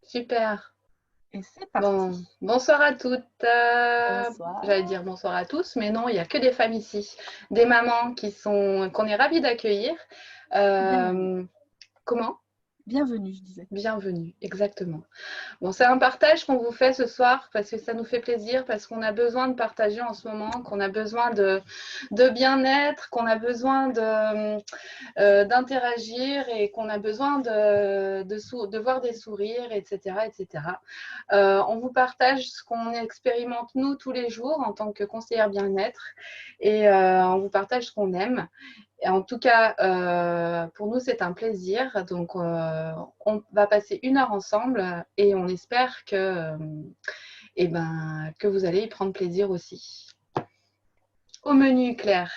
Super. Et c'est Bon, parti. bonsoir à toutes. J'allais Bonsoir. dire bonsoir à tous, mais non, il n'y a que des femmes ici. Des mamans qu'on est ravis d'accueillir. Bienvenue. Euh, comment? Bienvenue, je disais. Bienvenue, exactement. Bon, c'est un partage qu'on vous fait ce soir parce que ça nous fait plaisir, parce qu'on a besoin de partager en ce moment, qu'on a besoin de bien-être, qu'on a besoin d'interagir et qu'on a besoin de voir des sourires, etc. etc. On vous partage ce qu'on expérimente nous tous les jours en tant que conseillère bien-être et on vous partage ce qu'on aime. Et en tout cas, pour nous, c'est un plaisir. Donc, on va passer 1 heure ensemble et on espère que vous allez y prendre plaisir aussi. Au menu, Claire.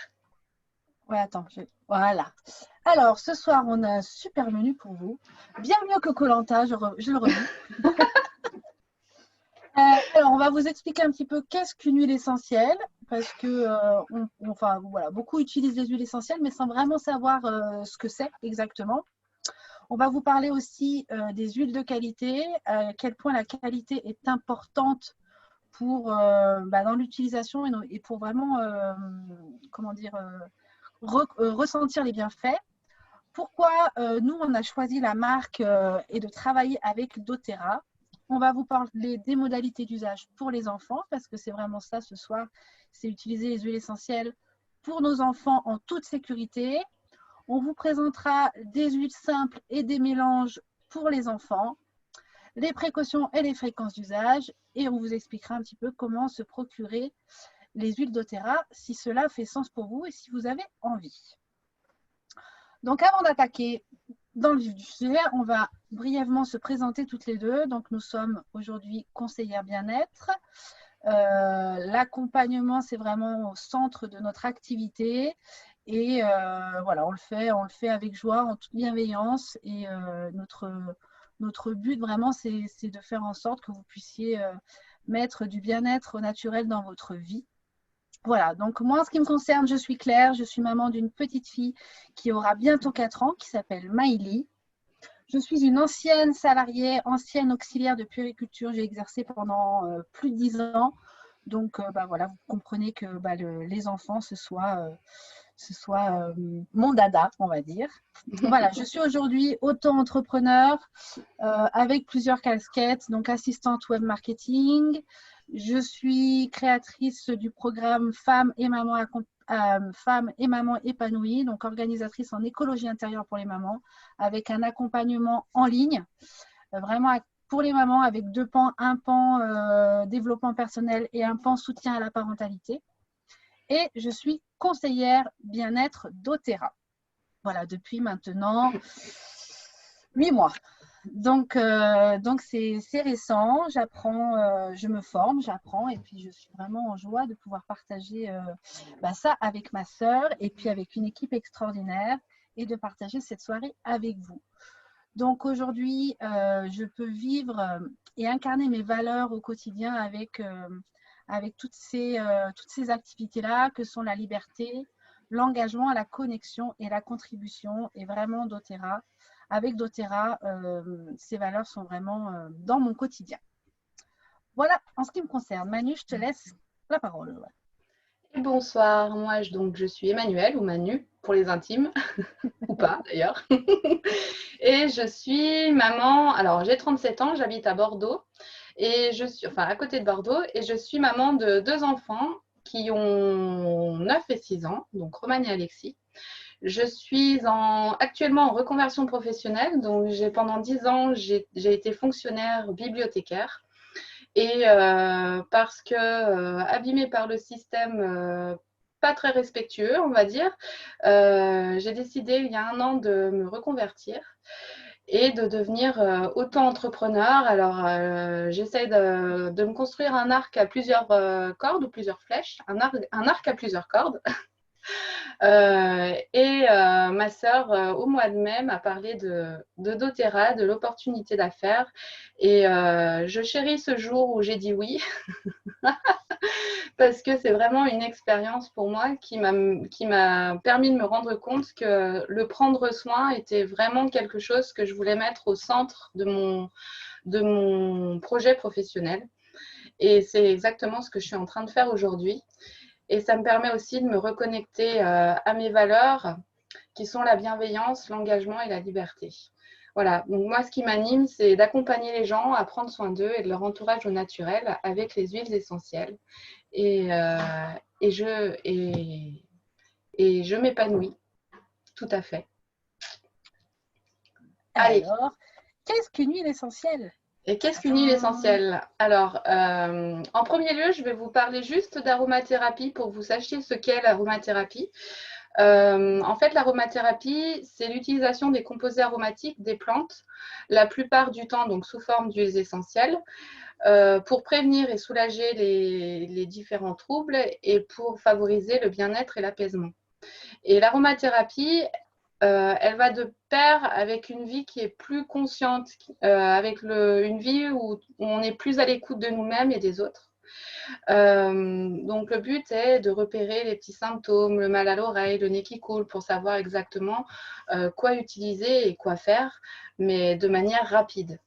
Ouais, attends. Voilà. Alors, ce soir, on a un super menu pour vous. Bien mieux que koh je le redis. Alors, on va vous expliquer un petit peu qu'est-ce qu'une huile essentielle, parce que, enfin, voilà, beaucoup utilisent les huiles essentielles, mais sans vraiment savoir ce que c'est exactement. On va vous parler aussi des huiles de qualité, à quel point la qualité est importante pour, dans l'utilisation et pour vraiment, comment dire, ressentir les bienfaits. Pourquoi nous, on a choisi la marque et de travailler avec doTERRA. On va vous parler des modalités d'usage pour les enfants, parce que c'est vraiment ça ce soir, c'est utiliser les huiles essentielles pour nos enfants en toute sécurité. On vous présentera des huiles simples et des mélanges pour les enfants, les précautions et les fréquences d'usage, et on vous expliquera un petit peu comment se procurer les huiles doTERRA si cela fait sens pour vous et si vous avez envie. Donc avant d'attaquer dans le vif du sujet, on va brièvement se présenter toutes les deux. Donc nous sommes aujourd'hui conseillères bien-être. L'accompagnement, c'est vraiment au centre de notre activité. Et voilà, on le fait avec joie, en toute bienveillance. Et notre but vraiment, c'est de faire en sorte que vous puissiez mettre du bien-être naturel dans votre vie. Voilà, donc moi, en ce qui me concerne, je suis Claire, je suis maman d'une petite fille qui aura bientôt 4 ans, qui s'appelle Maïli. Je suis une ancienne salariée, ancienne auxiliaire de puériculture. J'ai exercé pendant plus de 10 ans. Donc, voilà, vous comprenez que les enfants, ce soit mon dada, on va dire. Voilà, je suis aujourd'hui auto-entrepreneur avec plusieurs casquettes, donc assistante web marketing. Je suis créatrice du programme Femmes et Mamans épanouies, donc organisatrice en écologie intérieure pour les mamans, avec un accompagnement en ligne, vraiment pour les mamans avec 2 pans, un pan développement personnel et un pan soutien à la parentalité. Et je suis conseillère bien-être doTERRA. Voilà, depuis maintenant 8 mois. Donc c'est récent, j'apprends, je me forme, j'apprends et puis je suis vraiment en joie de pouvoir partager ça avec ma sœur et puis avec une équipe extraordinaire et de partager cette soirée avec vous. Donc aujourd'hui, je peux vivre et incarner mes valeurs au quotidien avec toutes ces activités-là que sont la liberté, l'engagement, la connexion et la contribution et vraiment doTERRA. Avec doTERRA, ces valeurs sont vraiment dans mon quotidien. Voilà, en ce qui me concerne. Manu, je te laisse la parole. Et bonsoir, donc, je suis Emmanuelle ou Manu pour les intimes, ou pas d'ailleurs. Et je suis maman, alors j'ai 37 ans, j'habite à Bordeaux, et enfin à côté de Bordeaux, et je suis maman de 2 enfants qui ont 9 et 6 ans, donc Romane et Alexis. Je suis actuellement en reconversion professionnelle, donc pendant 10 ans, j'ai été fonctionnaire bibliothécaire. Et parce que abîmée par le système pas très respectueux, on va dire, j'ai décidé il y a 1 an de me reconvertir et de devenir auto-entrepreneur. Alors, j'essaie de me construire un arc à plusieurs cordes ou plusieurs flèches, un arc à plusieurs cordes. Ma sœur, au mois de mai, m'a parlé de doTERRA, de l'opportunité d'affaires. Et je chéris ce jour où j'ai dit oui. parce que c'est vraiment une expérience pour moi qui m'a permis de me rendre compte que le prendre soin était vraiment quelque chose que je voulais mettre au centre de mon projet professionnel. Et c'est exactement ce que je suis en train de faire aujourd'hui. Et ça me permet aussi de me reconnecter à mes valeurs qui sont la bienveillance, l'engagement et la liberté. Voilà, donc moi ce qui m'anime, c'est d'accompagner les gens à prendre soin d'eux et de leur entourage au naturel avec les huiles essentielles. Et, euh, et je m'épanouis, tout à fait. Allez, Alors, qu'est-ce qu'une huile essentielle? et qu'est-ce qu'une huile essentielle? Alors, en premier lieu, je vais vous parler juste d'aromathérapie pour que vous sachiez ce qu'est l'aromathérapie. En fait, l'aromathérapie, c'est l'utilisation des composés aromatiques des plantes, la plupart du temps donc sous forme d'huiles essentielles, pour prévenir et soulager les différents troubles et pour favoriser le bien-être et l'apaisement. Et l'aromathérapie, elle va de pair avec une vie qui est plus consciente, avec une vie où on est plus à l'écoute de nous-mêmes et des autres. Donc le but est de repérer les petits symptômes, le mal à l'oreille, le nez qui coule, pour savoir exactement quoi utiliser et quoi faire, mais de manière rapide.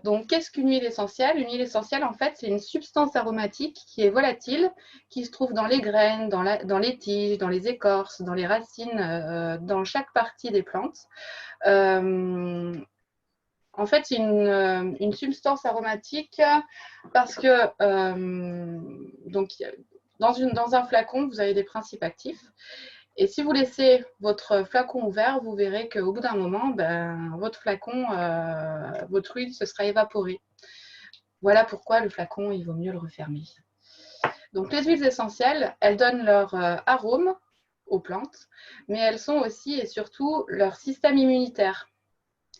Donc, qu'est-ce qu'une huile essentielle? Une huile essentielle, en fait, c'est une substance aromatique qui est volatile, qui se trouve dans les graines, dans les tiges, dans les écorces, dans les racines, dans chaque partie des plantes. En fait, c'est une substance aromatique parce que donc, dans un flacon, vous avez des principes actifs. Et si vous laissez votre flacon ouvert, vous verrez qu'au bout d'un moment, votre flacon, votre huile se sera évaporée. Voilà pourquoi le flacon, il vaut mieux le refermer. Donc les huiles essentielles, elles donnent leur arôme aux plantes, mais elles sont aussi et surtout leur système immunitaire.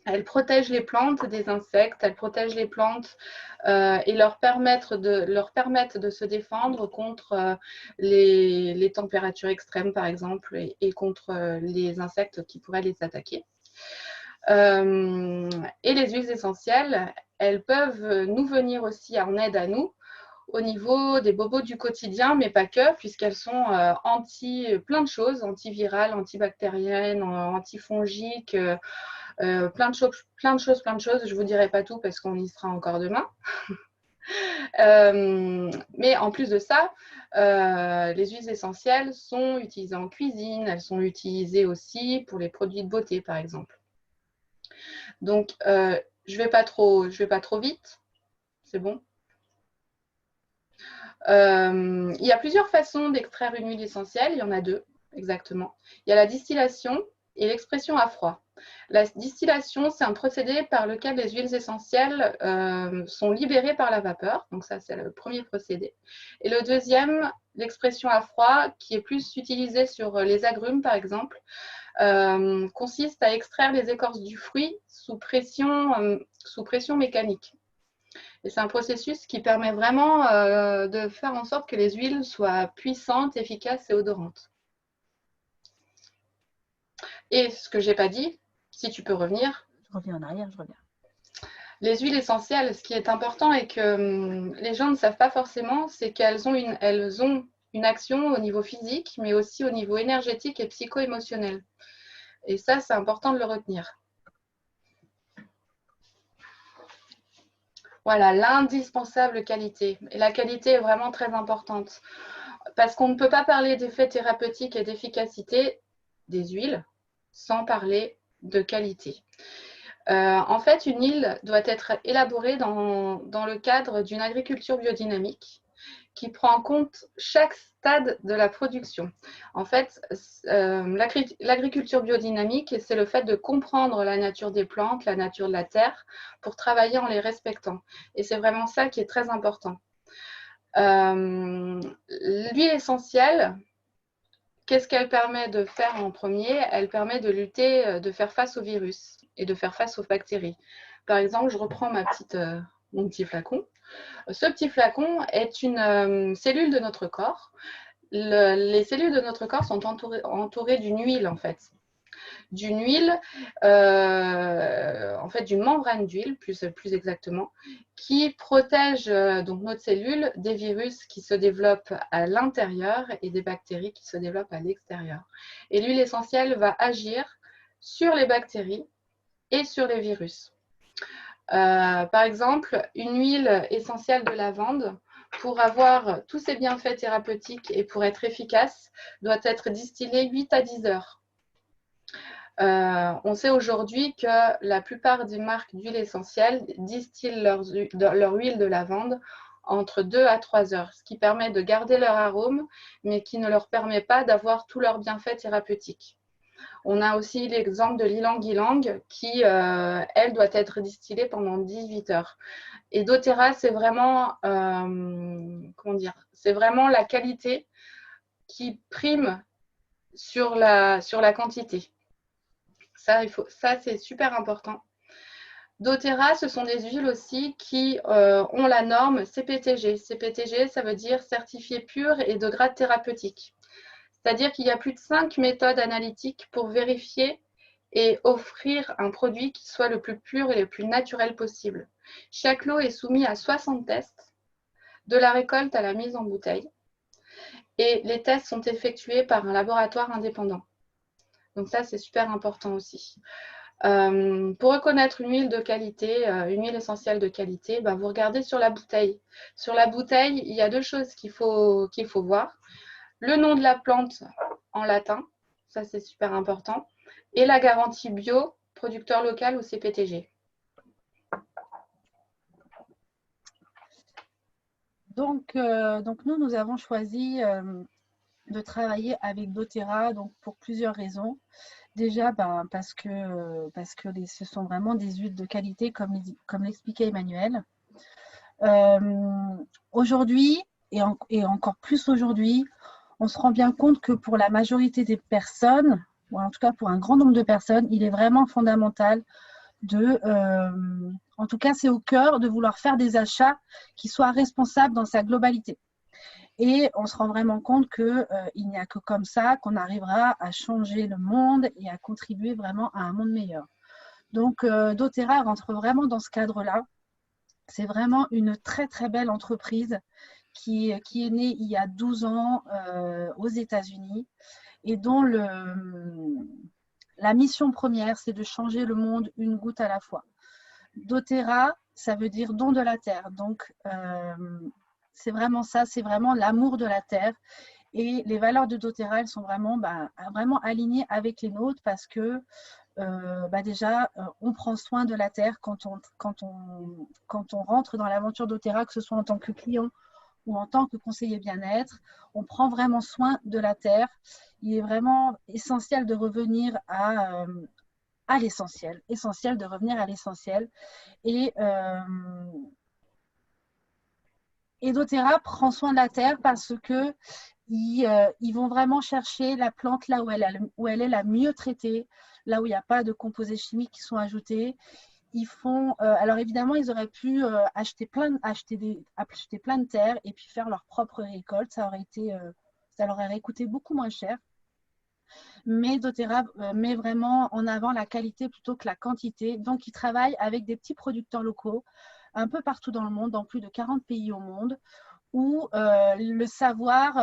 Elles protègent les plantes des insectes, elles protègent les plantes et leur permettent de se défendre contre les températures extrêmes, par exemple, et contre les insectes qui pourraient les attaquer. Et les huiles essentielles, elles peuvent nous venir aussi en aide à nous au niveau des bobos du quotidien, mais pas que, puisqu'elles sont plein de choses, antivirales, antibactériennes, antifongiques, plein de choses. Je ne vous dirai pas tout parce qu'on y sera encore demain. Mais en plus de ça, les huiles essentielles sont utilisées en cuisine, elles sont utilisées aussi pour les produits de beauté, par exemple. Donc, je ne vais pas trop vite, c'est bon. Il y a plusieurs façons d'extraire une huile essentielle, il y en a deux exactement. Il y a la distillation et l'expression à froid. La distillation, c'est un procédé par lequel les huiles essentielles sont libérées par la vapeur. Donc ça, c'est le premier procédé. Et le deuxième, l'expression à froid, qui est plus utilisée sur les agrumes, par exemple, consiste à extraire les écorces du fruit sous pression mécanique. Et c'est un processus qui permet vraiment de faire en sorte que les huiles soient puissantes, efficaces et odorantes. Et ce que je n'ai pas dit, si tu peux revenir. Je reviens en arrière, je reviens. Les huiles essentielles, ce qui est important et que les gens ne savent pas forcément, c'est qu'elles ont une action au niveau physique, mais aussi au niveau énergétique et psycho-émotionnel. Et ça, c'est important de le retenir. Voilà, l'indispensable qualité. Et la qualité est vraiment très importante parce qu'on ne peut pas parler d'effets thérapeutiques et d'efficacité des huiles sans parler de qualité. En fait, une huile doit être élaborée dans le cadre d'une agriculture biodynamique qui prend en compte chaque stade de la production. En fait, l'agriculture biodynamique, c'est le fait de comprendre la nature des plantes, la nature de la terre, pour travailler en les respectant. Et c'est vraiment ça qui est très important. L'huile essentielle, qu'est-ce qu'elle permet de faire en premier? Elle permet de lutter, de faire face au virus et de faire face aux bactéries. Par exemple, je reprends mon petit flacon. Ce petit flacon est une cellule de notre corps. Les cellules de notre corps sont entourées d'une huile, en fait. D'une huile, en fait d'une membrane d'huile, plus exactement, qui protège donc notre cellule des virus qui se développent à l'intérieur et des bactéries qui se développent à l'extérieur. Et l'huile essentielle va agir sur les bactéries et sur les virus. Par exemple, une huile essentielle de lavande, pour avoir tous ses bienfaits thérapeutiques et pour être efficace, doit être distillée 8 à 10 heures. On sait aujourd'hui que la plupart des marques d'huile essentielle distillent leur huile de lavande entre 2 à 3 heures, ce qui permet de garder leur arôme, mais qui ne leur permet pas d'avoir tous leurs bienfaits thérapeutiques. On a aussi l'exemple de l'ylang-ylang qui, elle, doit être distillée pendant 18 heures. Et doTERRA, c'est vraiment, comment dire, c'est vraiment la qualité qui prime sur la quantité. Ça, c'est super important. doTERRA, ce sont des huiles aussi qui ont la norme CPTG. CPTG, ça veut dire certifié pur et de grade thérapeutique. C'est-à-dire qu'il y a plus de 5 méthodes analytiques pour vérifier et offrir un produit qui soit le plus pur et le plus naturel possible. Chaque lot est soumis à 60 tests, de la récolte à la mise en bouteille. Et les tests sont effectués par un laboratoire indépendant. Donc ça, c'est super important aussi. Pour reconnaître une huile de qualité, une huile essentielle de qualité, vous regardez sur la bouteille. Sur la bouteille, il y a deux choses qu'il faut voir. Le nom de la plante en latin, ça c'est super important, et la garantie bio, producteur local ou CPTG. Donc nous avons choisi de travailler avec doTERRA pour plusieurs raisons. Déjà, parce que ce sont vraiment des huiles de qualité, comme l'expliquait Emmanuel. Aujourd'hui, et encore plus aujourd'hui, on se rend bien compte que pour la majorité des personnes, ou en tout cas pour un grand nombre de personnes, il est vraiment fondamental en tout cas c'est au cœur de vouloir faire des achats qui soient responsables dans sa globalité. Et on se rend vraiment compte qu'il n'y a que comme ça qu'on arrivera à changer le monde et à contribuer vraiment à un monde meilleur. Donc doTERRA rentre vraiment dans ce cadre-là. C'est vraiment une très très belle entreprise qui est née il y a 12 ans aux États-Unis et dont la mission première, c'est de changer le monde une goutte à la fois. doTERRA, ça veut dire don de la terre. Donc, c'est vraiment ça, c'est vraiment l'amour de la terre. Et les valeurs de doTERRA, elles sont vraiment, vraiment alignées avec les nôtres parce que déjà, on prend soin de la terre quand on rentre dans l'aventure doTERRA, que ce soit en tant que client ou en tant que conseiller bien-être, on prend vraiment soin de la terre. Il est vraiment essentiel de revenir à l'essentiel, de revenir à l'essentiel. Et doTERRA prend soin de la terre parce que ils vont vraiment chercher la plante là où elle est la mieux traitée, là où il n'y a pas de composés chimiques qui sont ajoutés. Ils font, alors évidemment, ils auraient pu acheter plein de terres et puis faire leur propre récolte. Ça leur aurait coûté beaucoup moins cher. Mais doTERRA met vraiment en avant la qualité plutôt que la quantité. Donc, ils travaillent avec des petits producteurs locaux un peu partout dans le monde, dans plus de 40 pays au monde, où le savoir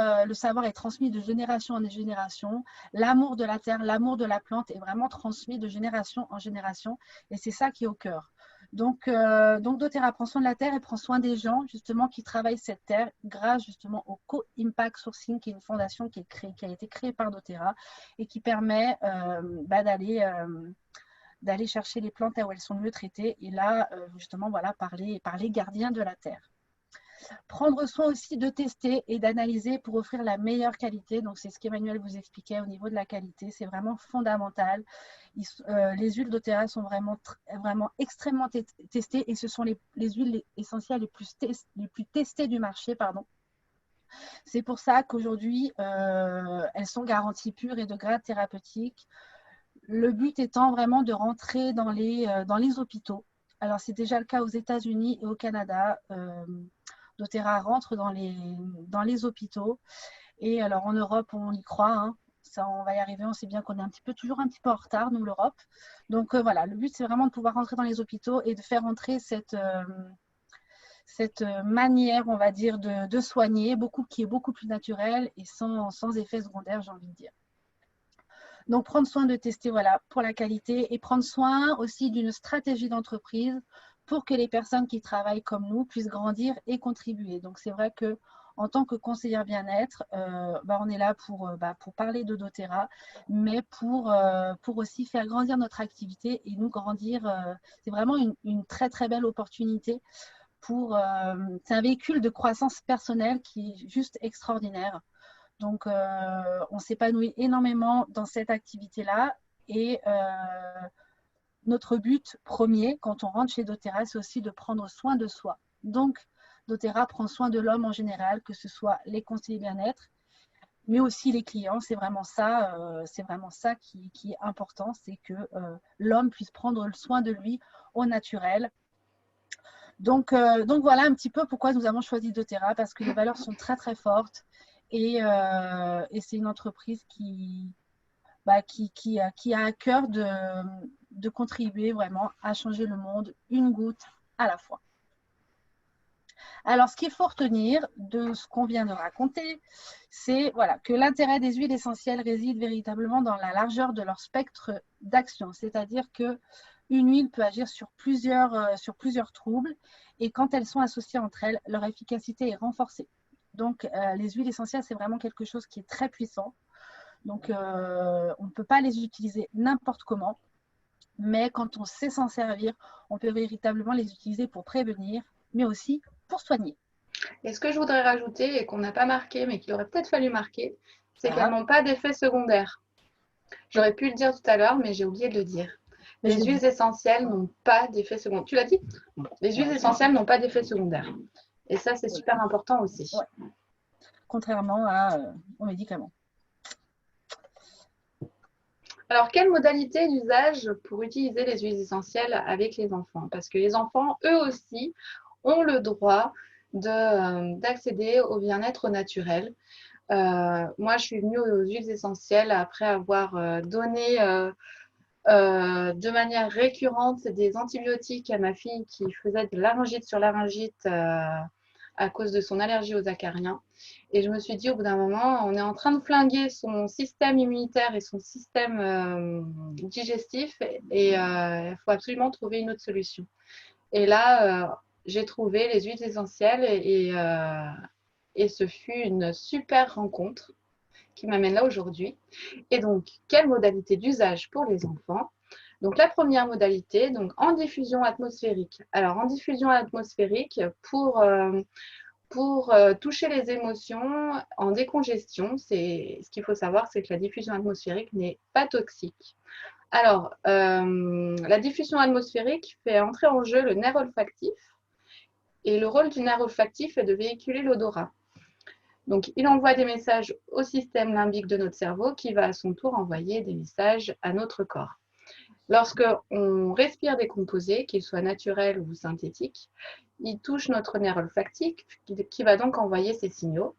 est transmis de génération en génération. L'amour de la terre, l'amour de la plante est vraiment transmis de génération en génération. Et c'est ça qui est au cœur. Donc doTERRA prend soin de la terre et prend soin des gens justement qui travaillent cette terre grâce justement au Co-Impact Sourcing, qui est une fondation qui a été créée par doTERRA et qui permet d'aller chercher les plantes là où elles sont mieux traitées et là justement voilà par les gardiens de la terre. Prendre soin aussi de tester et d'analyser pour offrir la meilleure qualité. Donc, c'est ce qu'Emmanuel vous expliquait au niveau de la qualité. C'est vraiment fondamental. Les huiles doTERRA sont vraiment extrêmement testées et ce sont les huiles essentielles les plus testées du marché. C'est pour ça qu'aujourd'hui, elles sont garanties pures et de grade thérapeutique. Le but étant vraiment de rentrer dans les hôpitaux. Alors, c'est déjà le cas aux États-Unis et au Canada. doTERRA rentre dans les hôpitaux. Et alors en Europe, on y croit. Ça, on va y arriver. On sait bien qu'on est toujours un petit peu en retard, nous, l'Europe. Donc voilà, le but, c'est vraiment de pouvoir rentrer dans les hôpitaux et de faire entrer cette manière, on va dire, de soigner, qui est beaucoup plus naturelle et sans effet secondaire, j'ai envie de dire. Donc, prendre soin de tester, voilà, pour la qualité et prendre soin aussi d'une stratégie d'entreprise pour que les personnes qui travaillent comme nous puissent grandir et contribuer. Donc, c'est vrai que en tant que conseillère bien-être, on est là pour parler de doTERRA, mais pour aussi faire grandir notre activité et nous grandir. C'est vraiment une très, très belle opportunité. C'est un véhicule de croissance personnelle qui est juste extraordinaire. Donc, on s'épanouit énormément dans cette activité-là. Et notre but premier, quand on rentre chez doTERRA, c'est aussi de prendre soin de soi. Donc, doTERRA prend soin de l'homme en général, que ce soit les conseillers bien-être, mais aussi les clients. C'est vraiment ça qui est important, c'est que l'homme puisse prendre soin de lui au naturel. Donc voilà un petit peu pourquoi nous avons choisi doTERRA, parce que les valeurs sont très très fortes et c'est une entreprise qui a à cœur de contribuer vraiment à changer le monde une goutte à la fois. Alors, ce qu'il faut retenir de ce qu'on vient de raconter, c'est que l'intérêt des huiles essentielles réside véritablement dans la largeur de leur spectre d'action, c'est-à-dire que une huile peut agir sur plusieurs troubles et quand elles sont associées entre elles, leur efficacité est renforcée. Donc, les huiles essentielles, c'est vraiment quelque chose qui est très puissant. Donc, on ne peut pas les utiliser n'importe comment, mais quand on sait s'en servir, on peut véritablement les utiliser pour prévenir, mais aussi pour soigner. Et ce que je voudrais rajouter et qu'on n'a pas marqué, mais qu'il aurait peut-être fallu marquer, c'est qu'elles n'ont pas d'effet secondaire. J'aurais pu le dire tout à l'heure, mais j'ai oublié de le dire. Les huiles essentielles n'ont pas d'effet secondaire. Tu l'as dit? Les huiles essentielles n'ont pas d'effet secondaire. Et ça, c'est super important aussi. Ouais. Contrairement aux médicaments. Alors, quelle modalité d'usage pour utiliser les huiles essentielles avec les enfants? Parce que les enfants, eux aussi, ont le droit d'accéder au bien-être naturel. Moi, je suis venue aux huiles essentielles après avoir donné de manière récurrente des antibiotiques à ma fille qui faisait de laryngite sur laryngite à cause de son allergie aux acariens. Et je me suis dit, au bout d'un moment, on est en train de flinguer son système immunitaire et son système digestif et il faut absolument trouver une autre solution. Et là, j'ai trouvé les huiles essentielles et ce fut une super rencontre qui m'amène là aujourd'hui. Et donc, quelle modalité d'usage pour les enfants? Donc, la première modalité, donc en diffusion atmosphérique. Alors, en diffusion atmosphérique, pour toucher les émotions en décongestion, ce qu'il faut savoir, c'est que la diffusion atmosphérique n'est pas toxique. Alors, la diffusion atmosphérique fait entrer en jeu le nerf olfactif. Et le rôle du nerf olfactif est de véhiculer l'odorat. Donc, il envoie des messages au système limbique de notre cerveau qui va à son tour envoyer des messages à notre corps. Lorsqu'on respire des composés, qu'ils soient naturels ou synthétiques, ils touchent notre nerf olfactif qui va donc envoyer ces signaux.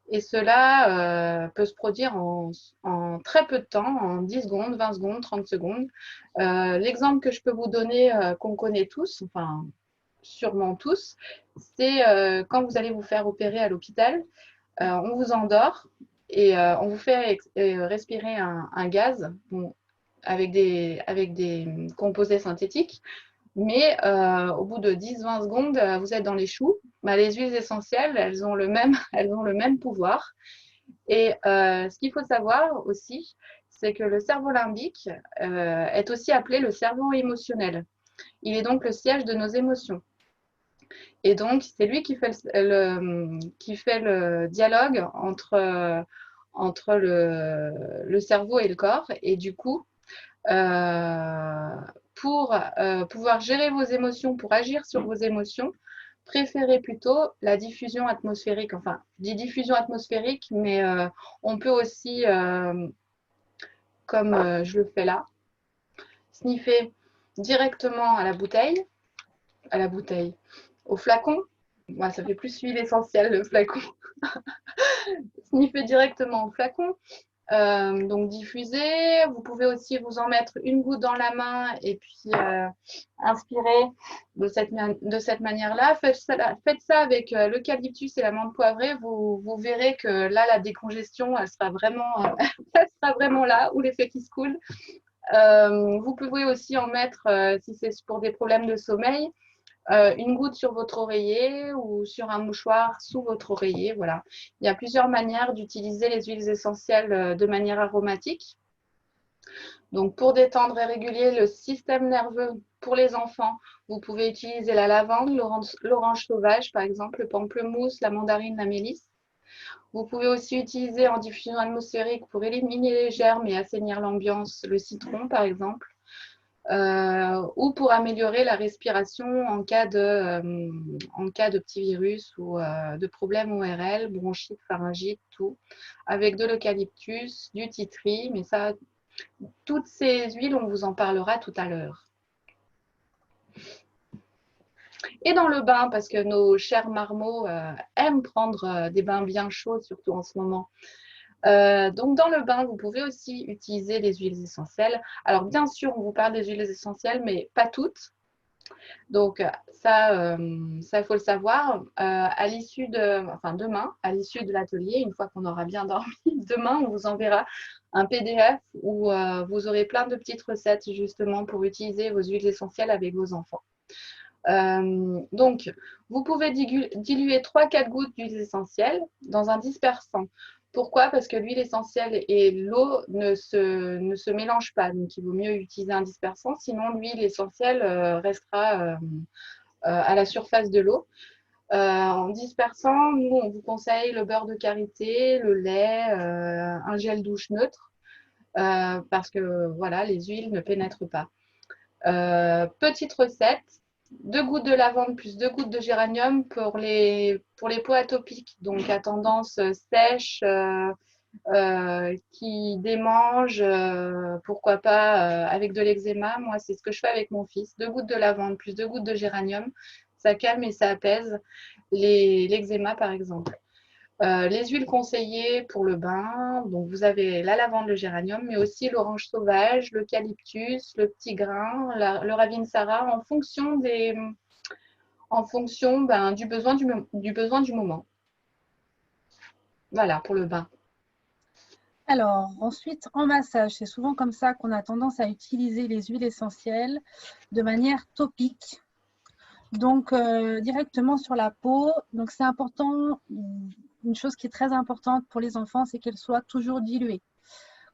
Et cela peut se produire en très peu de temps, en 10 secondes, 20 secondes, 30 secondes. L'exemple que je peux vous donner, qu'on connaît tous, enfin sûrement tous, c'est quand vous allez vous faire opérer à l'hôpital, on vous endort et on vous fait respirer un gaz avec des composés synthétiques. Mais au bout de 10-20 secondes, vous êtes dans les choux. Les huiles essentielles, elles ont le même pouvoir. Et ce qu'il faut savoir aussi, c'est que le cerveau limbique est aussi appelé le cerveau émotionnel. Il est donc le siège de nos émotions. Et donc, c'est lui qui fait le dialogue entre le cerveau et le corps. Et du coup, pour pouvoir gérer vos émotions, pour agir sur vos émotions, préférez plutôt la diffusion atmosphérique. Enfin, je dis diffusion atmosphérique, mais on peut aussi, comme je le fais là, sniffer directement à la bouteille, au flacon. Moi, ça fait plus huile essentielle le flacon. Sniffer directement au flacon Donc diffuser, vous pouvez aussi vous en mettre une goutte dans la main et puis inspirer de cette manière-là. Faites ça avec l'eucalyptus et la menthe poivrée, vous verrez que là, la décongestion, elle sera vraiment, elle sera vraiment là, ou l'effet qui se coule. Vous pouvez aussi en mettre, si c'est pour des problèmes de sommeil, une goutte sur votre oreiller ou sur un mouchoir sous votre oreiller. Voilà. Il y a plusieurs manières d'utiliser les huiles essentielles de manière aromatique. Donc, pour détendre et réguler le système nerveux pour les enfants, vous pouvez utiliser la lavande, l'orange sauvage, par exemple, le pamplemousse, la mandarine, la mélisse. Vous pouvez aussi utiliser en diffusion atmosphérique pour éliminer les germes et assainir l'ambiance, le citron, par exemple. Ou pour améliorer la respiration en cas de petits virus ou de problèmes ORL, bronchite, pharyngite, tout, avec de l'eucalyptus, du tea tree, mais ça, toutes ces huiles, on vous en parlera tout à l'heure. Et dans le bain, parce que nos chers marmots aiment prendre des bains bien chauds, surtout en ce moment. Donc, dans le bain, vous pouvez aussi utiliser les huiles essentielles. Alors, bien sûr, on vous parle des huiles essentielles, mais pas toutes. Donc, ça, il faut le savoir. À l'issue demain, à l'issue de l'atelier, une fois qu'on aura bien dormi, demain, on vous enverra un PDF où vous aurez plein de petites recettes justement pour utiliser vos huiles essentielles avec vos enfants. Donc, vous pouvez diluer 3-4 gouttes d'huile essentielle dans un dispersant. Pourquoi? Parce que l'huile essentielle et l'eau ne se mélangent pas. Donc, il vaut mieux utiliser un dispersant. Sinon, l'huile essentielle restera à la surface de l'eau. En dispersant, nous, on vous conseille le beurre de karité, le lait, un gel douche neutre, parce que voilà, les huiles ne pénètrent pas. Petite recette, 2 gouttes de lavande plus 2 gouttes de géranium pour les peaux atopiques, donc à tendance sèche, qui démangent, pourquoi pas avec de l'eczéma. Moi, c'est ce que je fais avec mon fils. 2 gouttes de lavande plus 2 gouttes de géranium, ça calme et ça apaise l'eczéma, par exemple. Les huiles conseillées pour le bain, donc vous avez la lavande, le géranium, mais aussi l'orange sauvage, l'eucalyptus, le petit grain, le ravinsara, en fonction du besoin du moment. Voilà pour le bain. Alors, ensuite, en massage, c'est souvent comme ça qu'on a tendance à utiliser les huiles essentielles de manière topique. Donc, directement sur la peau. Donc, c'est important, une chose qui est très importante pour les enfants, c'est qu'elle soit toujours diluée.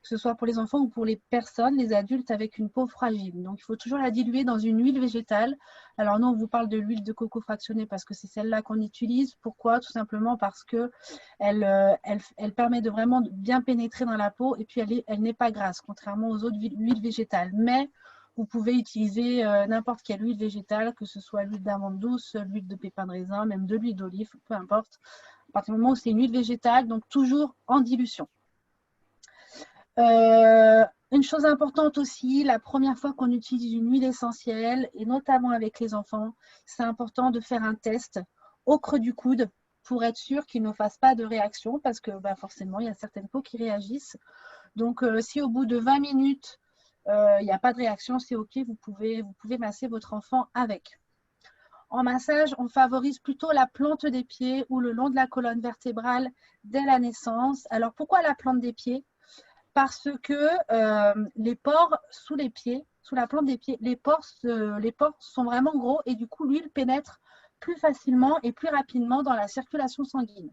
Que ce soit pour les enfants ou pour les personnes, les adultes avec une peau fragile. Donc, il faut toujours la diluer dans une huile végétale. Alors, nous, on vous parle de l'huile de coco fractionnée parce que c'est celle-là qu'on utilise. Pourquoi? Tout simplement parce qu'elle permet de vraiment bien pénétrer dans la peau et puis elle n'est pas grasse, contrairement aux autres huiles végétales. Mais vous pouvez utiliser n'importe quelle huile végétale, que ce soit l'huile d'amande douce, l'huile de pépins de raisin, même de l'huile d'olive, peu importe. À partir du moment où c'est une huile végétale, donc toujours en dilution. Une chose importante aussi, la première fois qu'on utilise une huile essentielle, et notamment avec les enfants, c'est important de faire un test au creux du coude pour être sûr qu'ils ne fassent pas de réaction parce que forcément, il y a certaines peaux qui réagissent. Donc, si au bout de 20 minutes, il n'y a pas de réaction, c'est OK, vous pouvez masser votre enfant avec. En massage, on favorise plutôt la plante des pieds ou le long de la colonne vertébrale dès la naissance. Alors, pourquoi la plante des pieds? Parce que les pores sous les pieds, sous la plante des pieds, les pores sont vraiment gros et du coup, l'huile pénètre plus facilement et plus rapidement dans la circulation sanguine.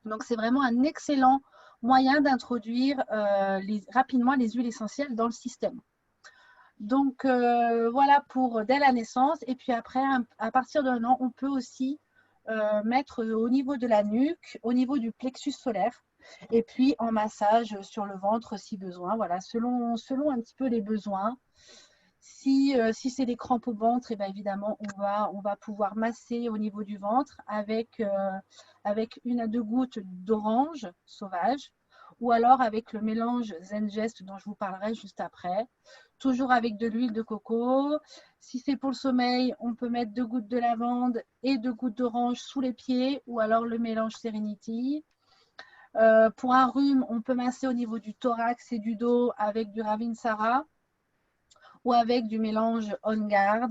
Donc, c'est vraiment un excellent moyen d'introduire rapidement les huiles essentielles dans le système. Donc, voilà pour dès la naissance. Et puis après, à partir d'un an, on peut aussi mettre au niveau de la nuque, au niveau du plexus solaire, et puis en massage sur le ventre si besoin. Voilà, selon un petit peu les besoins. Si c'est des crampes au ventre, et bien évidemment, on va pouvoir masser au niveau du ventre avec 1 à 2 gouttes d'orange sauvage ou alors avec le mélange Zengest dont je vous parlerai juste après. Toujours avec de l'huile de coco. Si c'est pour le sommeil, on peut mettre 2 gouttes de lavande et 2 gouttes d'orange sous les pieds ou alors le mélange Serenity. Pour un rhume, on peut masser au niveau du thorax et du dos avec du Ravinsara ou avec du mélange On Guard,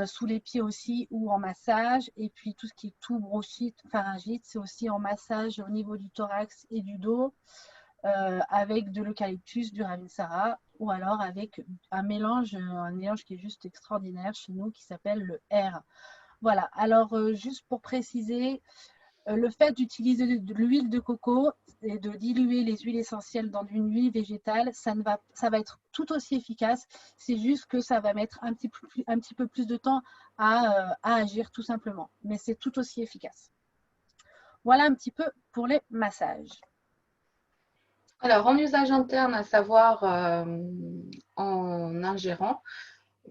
sous les pieds aussi ou en massage. Et puis tout ce qui est toux, bronchite, pharyngite, c'est aussi en massage au niveau du thorax et du dos, avec de l'eucalyptus, du Ravinsara, ou alors avec un mélange qui est juste extraordinaire chez nous qui s'appelle le R. Voilà, alors juste pour préciser, le fait d'utiliser de l'huile de coco et de diluer les huiles essentielles dans une huile végétale, ça va être tout aussi efficace. C'est juste que ça va mettre un petit peu plus de temps à agir tout simplement. Mais c'est tout aussi efficace. Voilà un petit peu pour les massages. Alors, en usage interne, à savoir en ingérant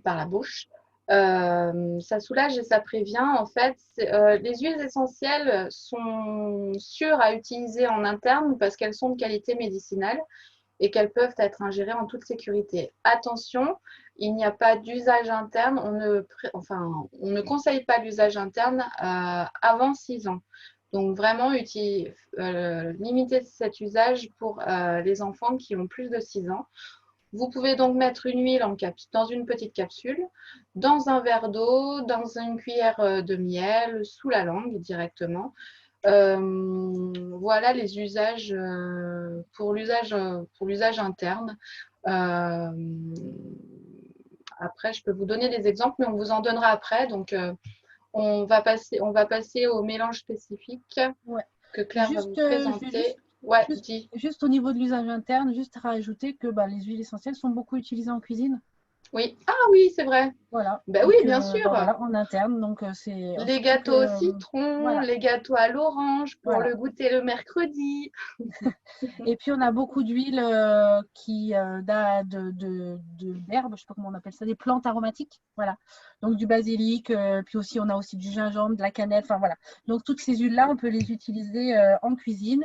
par la bouche, ça soulage et ça prévient. En fait, les huiles essentielles sont sûres à utiliser en interne parce qu'elles sont de qualité médicinale et qu'elles peuvent être ingérées en toute sécurité. Attention, il n'y a pas d'usage interne. On ne conseille pas l'usage interne avant 6 ans. Donc vraiment, limiter cet usage pour les enfants qui ont plus de 6 ans. Vous pouvez donc mettre une huile dans une petite capsule, dans un verre d'eau, dans une cuillère de miel, sous la langue directement. Voilà les usages pour l'usage interne. Après, je peux vous donner des exemples, mais on vous en donnera après. Donc, on va passer au mélange spécifique Ouais. que Claire va vous présenter. Juste au niveau de l'usage interne, juste à rajouter que les huiles essentielles sont beaucoup utilisées en cuisine. Oui. Ah oui, c'est vrai. Voilà. Ben oui, bien sûr. Voilà, en interne. Donc, c'est Les surtout gâteaux au que. citron, Voilà. les gâteaux à l'orange pour Voilà. le goûter le mercredi. Et puis, on a beaucoup d'huiles d'herbes, je ne sais pas comment on appelle ça, des plantes aromatiques. Voilà. Donc, du basilic, puis aussi, on a aussi du gingembre, de la cannelle. Enfin, voilà. Donc, toutes ces huiles-là, on peut les utiliser en cuisine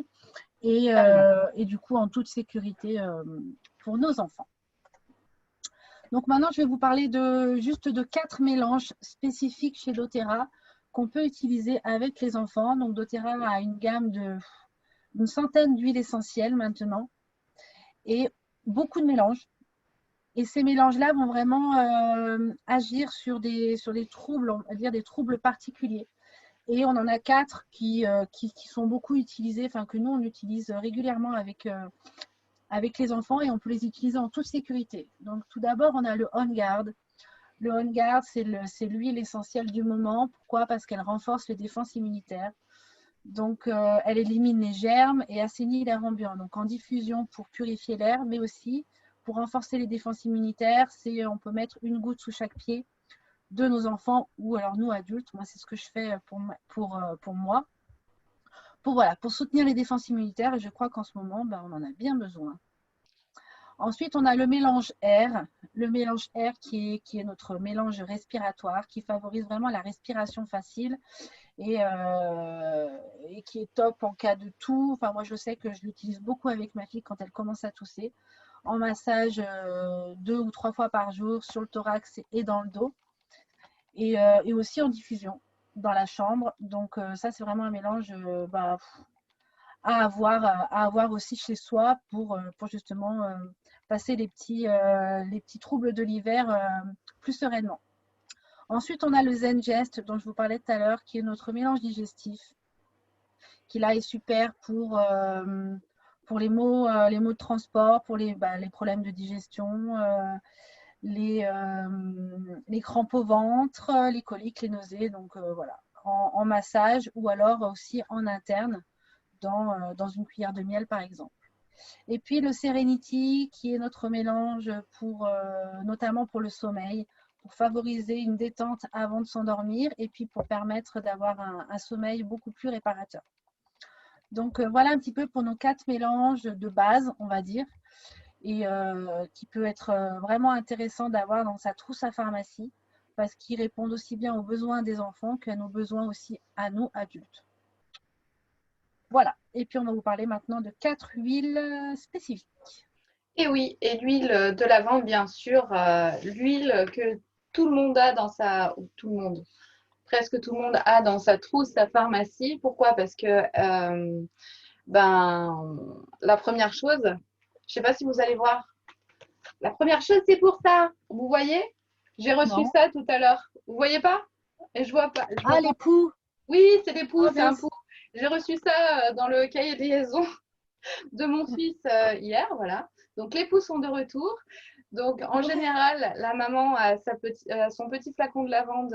et du coup, en toute sécurité pour nos enfants. Donc, maintenant, je vais vous parler juste de 4 mélanges spécifiques chez doTERRA qu'on peut utiliser avec les enfants. Donc, doTERRA a une gamme d'une centaine d'huiles essentielles maintenant et beaucoup de mélanges. Et ces mélanges-là vont vraiment agir sur des troubles, on va dire des troubles particuliers. Et on en a 4 qui sont beaucoup utilisés, enfin que nous on utilise régulièrement avec les enfants et on peut les utiliser en toute sécurité. Donc tout d'abord, on a le On Guard. Le On Guard, c'est l'huile essentielle du moment. Pourquoi? Parce qu'elle renforce les défenses immunitaires. Donc, elle élimine les germes et assainit l'air ambiant. Donc, en diffusion pour purifier l'air, mais aussi pour renforcer les défenses immunitaires. On peut mettre une goutte sous chaque pied de nos enfants ou alors nous adultes. Moi, c'est ce que je fais pour moi. Pour soutenir les défenses immunitaires. Et je crois qu'en ce moment, on en a bien besoin. Ensuite, on a le mélange R. Le mélange R qui est notre mélange respiratoire, qui favorise vraiment la respiration facile et qui est top en cas de toux. Enfin, moi, je sais que je l'utilise beaucoup avec ma fille quand elle commence à tousser, en massage 2 ou 3 fois par jour sur le thorax et dans le dos, et aussi en diffusion dans la chambre. Donc, ça, c'est vraiment un mélange à avoir aussi chez soi pour justement passer les petits troubles de l'hiver plus sereinement. Ensuite, on a le Zengest dont je vous parlais tout à l'heure, qui est notre mélange digestif, qui là est super pour les maux de transport, pour les problèmes de digestion, les crampes au ventre, les coliques, les nausées. Donc voilà, en massage ou alors aussi en interne dans une cuillère de miel par exemple. Et puis le Serenity qui est notre mélange notamment pour le sommeil, pour favoriser une détente avant de s'endormir et puis pour permettre d'avoir un sommeil beaucoup plus réparateur. Donc voilà un petit peu pour nos 4 mélanges de base, on va dire, et qui peut être vraiment intéressant d'avoir dans sa trousse à pharmacie parce qu'ils répondent aussi bien aux besoins des enfants qu'à nos besoins aussi à nous adultes. Voilà, et puis on va vous parler maintenant de 4 huiles spécifiques. Et oui, et l'huile de lavande, bien sûr, l'huile que tout le monde a presque tout le monde a dans sa trousse, sa pharmacie. Pourquoi? Parce que Ben, la première chose, je ne sais pas si vous allez voir. La première chose, c'est pour ça. Vous voyez? J'ai reçu Non. ça tout à l'heure. Vous voyez pas? Et je vois pas. Je vois Ah, pas. les poux. Oui, c'est des poux, Oh, c'est un pou. mince. J'ai reçu ça dans le cahier de liaison de mon fils hier, voilà. Donc les poux sont de retour. Donc en général, la maman a son petit flacon de lavande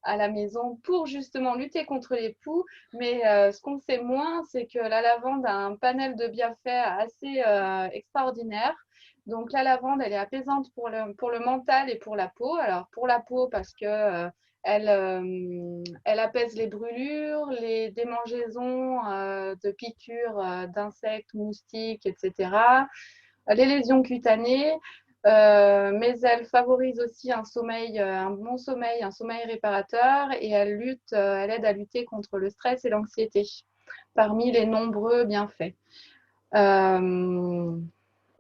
à la maison pour justement lutter contre les poux. Mais ce qu'on sait moins, c'est que la lavande a un panel de bienfaits assez extraordinaire. Donc la lavande, elle est apaisante pour le mental et pour la peau. Alors pour la peau, parce que elle apaise les brûlures, les démangeaisons de piqûres d'insectes, moustiques, etc. Les lésions cutanées, mais elle favorise aussi un sommeil, un bon sommeil, un sommeil réparateur et elle aide à lutter contre le stress et l'anxiété parmi les nombreux bienfaits.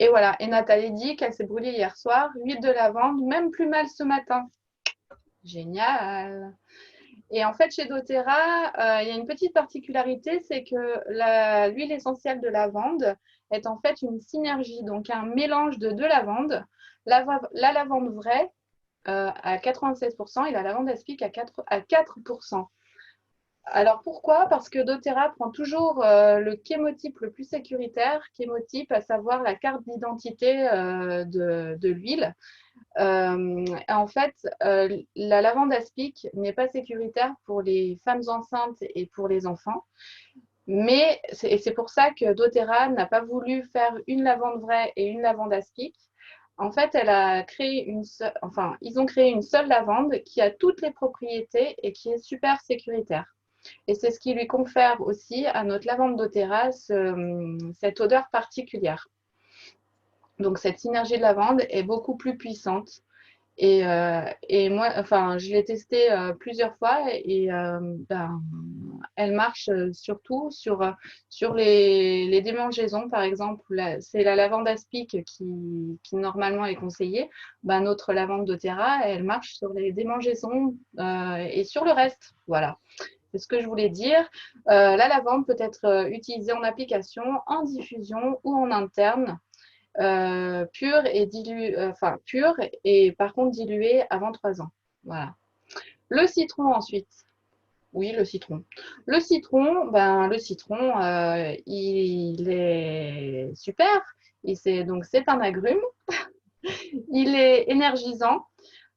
Et voilà, et Nathalie dit qu'elle s'est brûlée hier soir, huile de lavande, même plus mal ce matin. Génial. Et en fait, chez doTERRA, il y a une petite particularité, c'est que l'huile essentielle de lavande est en fait une synergie, donc un mélange de deux lavandes. La lavande vraie à 96% et la lavande aspic à 4%. Alors pourquoi? Parce que doTERRA prend toujours le chémotype le plus sécuritaire, chémotype à savoir la carte d'identité de l'huile. En fait, la lavande aspic n'est pas sécuritaire pour les femmes enceintes et pour les enfants. Mais c'est pour ça que doTERRA n'a pas voulu faire une lavande vraie et une lavande aspic. En fait, ils ont créé une seule lavande qui a toutes les propriétés et qui est super sécuritaire. Et c'est ce qui lui confère aussi à notre lavande doTERRA cette odeur particulière. Donc cette synergie de lavande est beaucoup plus puissante. Et moi, enfin, je l'ai testée plusieurs fois et ben, elle marche surtout sur les démangeaisons, par exemple. C'est la lavande aspic qui normalement est conseillée. Ben, notre lavande doTERRA, elle marche sur les démangeaisons et sur le reste. Voilà. C'est ce que je voulais dire. La lavande peut être utilisée en application, en diffusion ou en interne. Pure et pure et par contre diluée avant 3 ans. Voilà. Le citron ensuite. Oui, le citron. Le citron, il est super. Donc c'est un agrume. Il est énergisant.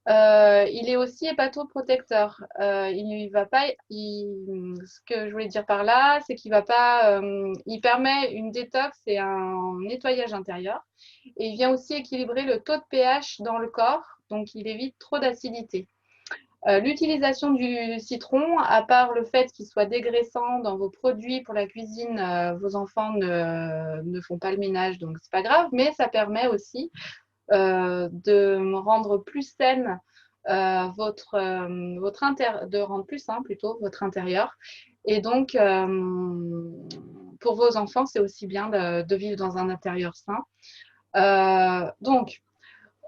Il est aussi hépatoprotecteur. Il va pas, ce que je voulais dire par là, c'est qu'il va pas, il permet une détox et un nettoyage intérieur. Et il vient aussi équilibrer le taux de pH dans le corps, donc il évite trop d'acidité. L'utilisation du citron, à part le fait qu'il soit dégraissant dans vos produits pour la cuisine, vos enfants ne font pas le ménage, donc c'est pas grave, mais ça permet aussi de rendre plus saine de rendre plus sain plutôt votre intérieur. Et donc, pour vos enfants, c'est aussi bien de vivre dans un intérieur sain. Donc,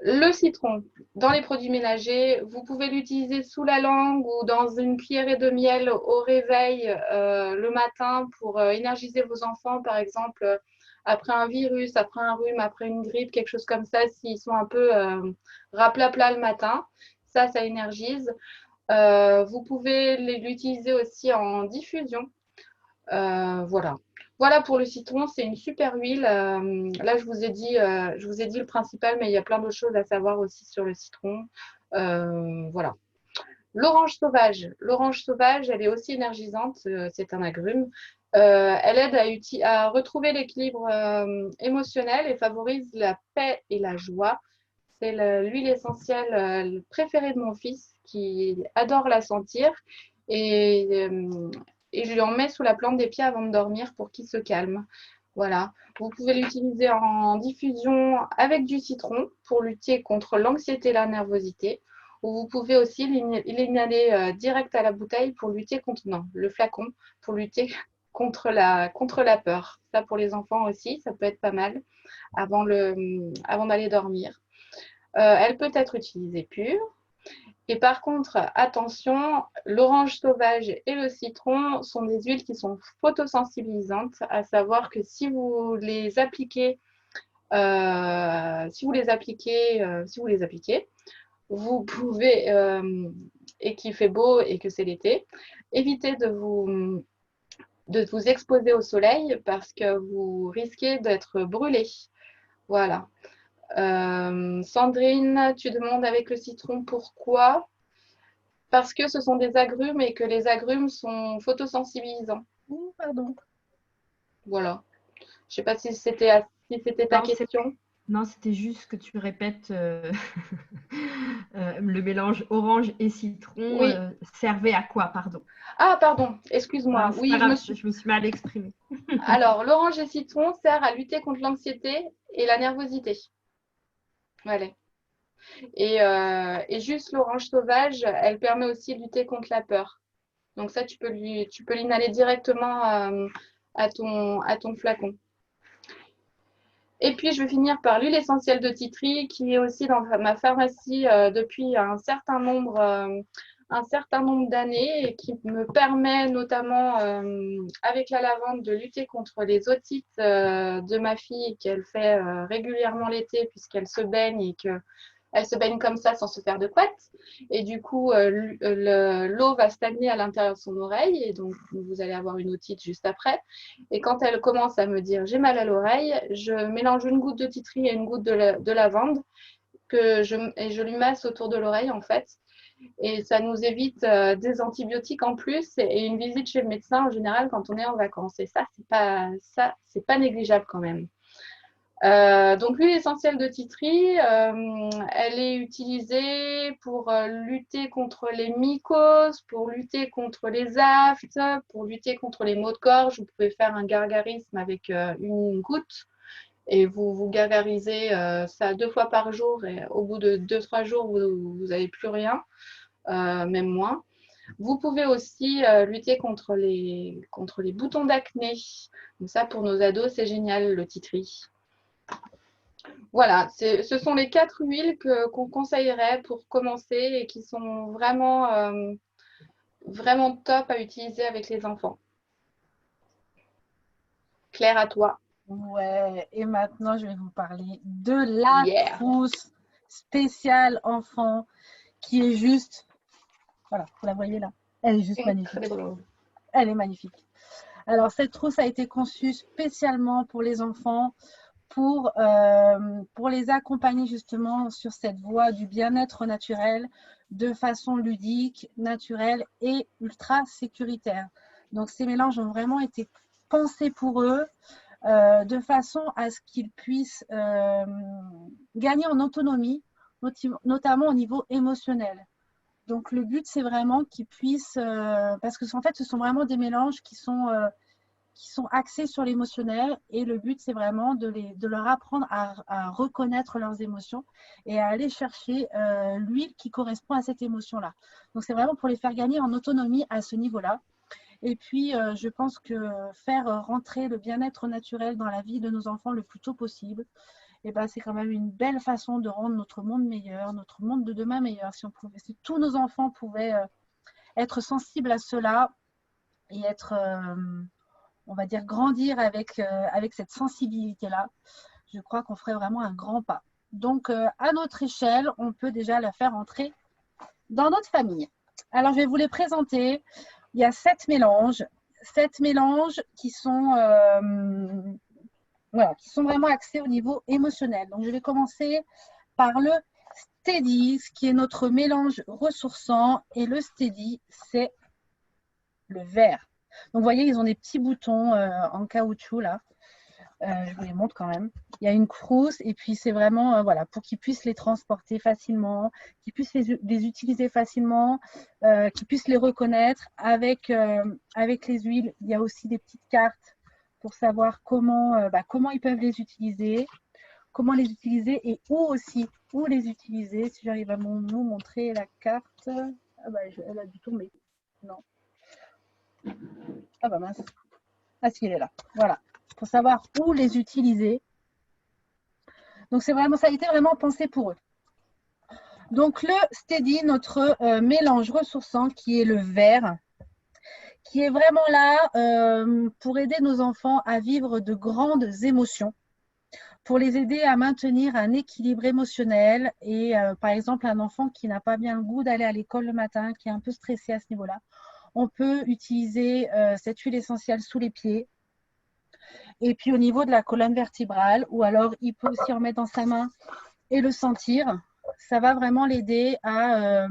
le citron, dans les produits ménagers, vous pouvez l'utiliser sous la langue ou dans une cuillerée de miel au réveil le matin pour énergiser vos enfants, par exemple, après un virus, après un rhume, après une grippe, quelque chose comme ça, s'ils sont un peu raplapla le matin. Ça énergise. Vous pouvez l'utiliser aussi en diffusion. Voilà. Voilà pour le citron, c'est une super huile. Là, je vous ai dit le principal, mais il y a plein d'autres choses à savoir aussi sur le citron. Voilà. L'orange sauvage, elle est aussi énergisante. C'est un agrume. Elle aide à retrouver l'équilibre émotionnel et favorise la paix et la joie. C'est l'huile essentielle préférée de mon fils qui adore la sentir. Et, euh, et je lui en mets sous la plante des pieds avant de dormir pour qu'il se calme. Voilà. Vous pouvez l'utiliser en diffusion avec du citron pour lutter contre l'anxiété et la nervosité. Ou vous pouvez aussi l'inhaler direct à la bouteille pour lutter contre, non, le flacon, pour lutter contre la peur. Ça pour les enfants aussi, ça peut être pas mal avant d'aller dormir. Elle peut être utilisée pure. Et par contre, attention, l'orange sauvage et le citron sont des huiles qui sont photosensibilisantes, à savoir que si vous les appliquez, vous pouvez, et qu'il fait beau et que c'est l'été, éviter de vous exposer au soleil parce que vous risquez d'être brûlé. Voilà. Sandrine, tu demandes avec le citron pourquoi? Parce que ce sont des agrumes et que les agrumes sont photosensibilisants. Ouh, pardon. Voilà. Je ne sais pas si c'était ta Non, question. non, c'était juste que tu répètes le mélange orange et citron Oui. servait à quoi, pardon? Ah, pardon, excuse-moi. C'est Oui, pas grave, je me suis mal exprimée. Alors, l'orange et citron sert à lutter contre l'anxiété et la nervosité. Voilà. Et juste l'orange sauvage, elle permet aussi de lutter contre la peur. Donc ça, tu peux l'inhaler directement à ton flacon. Et puis, je vais finir par l'huile essentielle de titri, qui est aussi dans ma pharmacie depuis un certain nombre d'années et qui me permet notamment, avec la lavande, de lutter contre les otites de ma fille qu'elle fait régulièrement l'été puisqu'elle se baigne et que elle se baigne comme ça sans se faire de couette. Et du coup, l'eau va stagner à l'intérieur de son oreille et donc vous allez avoir une otite juste après. Et quand elle commence à me dire j'ai mal à l'oreille, je mélange une goutte de titri et une goutte de lavande et je lui masse autour de l'oreille en fait. Et ça nous évite des antibiotiques en plus et une visite chez le médecin en général quand on est en vacances. Et ça, c'est pas négligeable quand même. Donc l'huile essentielle de titri, elle est utilisée pour lutter contre les mycoses, pour lutter contre les aftes, pour lutter contre les maux de gorge. Vous pouvez faire un gargarisme avec une goutte et vous gargarisez ça 2 fois par jour et au bout de 2-3 jours, vous n'avez plus rien, même moins. Vous pouvez aussi lutter contre les boutons d'acné. Donc ça, pour nos ados, c'est génial, le titri. Voilà, ce sont les 4 huiles qu'on conseillerait pour commencer et qui sont vraiment top à utiliser avec les enfants. Claire, à toi. Ouais, et maintenant, je vais vous parler de la trousse spéciale enfant qui est juste, voilà, vous la voyez là, elle est juste magnifique. Elle est magnifique. Alors, cette trousse a été conçue spécialement pour les enfants, pour les accompagner justement sur cette voie du bien-être naturel de façon ludique, naturelle et ultra sécuritaire. Donc, ces mélanges ont vraiment été pensés pour eux de façon à ce qu'ils puissent gagner en autonomie, notamment au niveau émotionnel. Donc, le but, c'est vraiment qu'ils puissent, parce que en fait, ce sont vraiment des mélanges qui sont axés sur l'émotionnel et le but, c'est vraiment de leur apprendre à reconnaître leurs émotions et à aller chercher l'huile qui correspond à cette émotion-là. Donc, c'est vraiment pour les faire gagner en autonomie à ce niveau-là. Et puis, je pense que faire rentrer le bien-être naturel dans la vie de nos enfants le plus tôt possible, eh ben, c'est quand même une belle façon de rendre notre monde meilleur, notre monde de demain meilleur. Si tous nos enfants pouvaient être sensibles à cela et être, on va dire, grandir avec cette sensibilité-là, je crois qu'on ferait vraiment un grand pas. Donc, à notre échelle, on peut déjà la faire entrer dans notre famille. Alors, je vais vous les présenter. Il y a 7 mélanges qui sont, qui sont vraiment axés au niveau émotionnel. Donc, je vais commencer par le Steady, qui est notre mélange ressourçant. Et le Steady, c'est le vert. Donc, vous voyez, ils ont des petits boutons en caoutchouc, là. Je vous les montre quand même. Il y a une frousse et puis c'est vraiment pour qu'ils puissent les transporter facilement, qu'ils puissent les utiliser facilement, qu'ils puissent les reconnaître avec les huiles. Il y a aussi des petites cartes pour savoir comment ils peuvent les utiliser, comment les utiliser et où les utiliser. Si j'arrive à vous montrer la carte, elle a dû tomber. Non. Ah bah mince. Ah si, elle est là. Voilà. Pour savoir où les utiliser. Donc, ça a été vraiment pensé pour eux. Donc, le Steady, notre mélange ressourçant qui est le vert, qui est vraiment là pour aider nos enfants à vivre de grandes émotions, pour les aider à maintenir un équilibre émotionnel. Et par exemple, un enfant qui n'a pas bien le goût d'aller à l'école le matin, qui est un peu stressé à ce niveau-là, on peut utiliser cette huile essentielle sous les pieds. Et puis au niveau de la colonne vertébrale, ou alors il peut aussi en mettre dans sa main et le sentir. Ça va vraiment l'aider à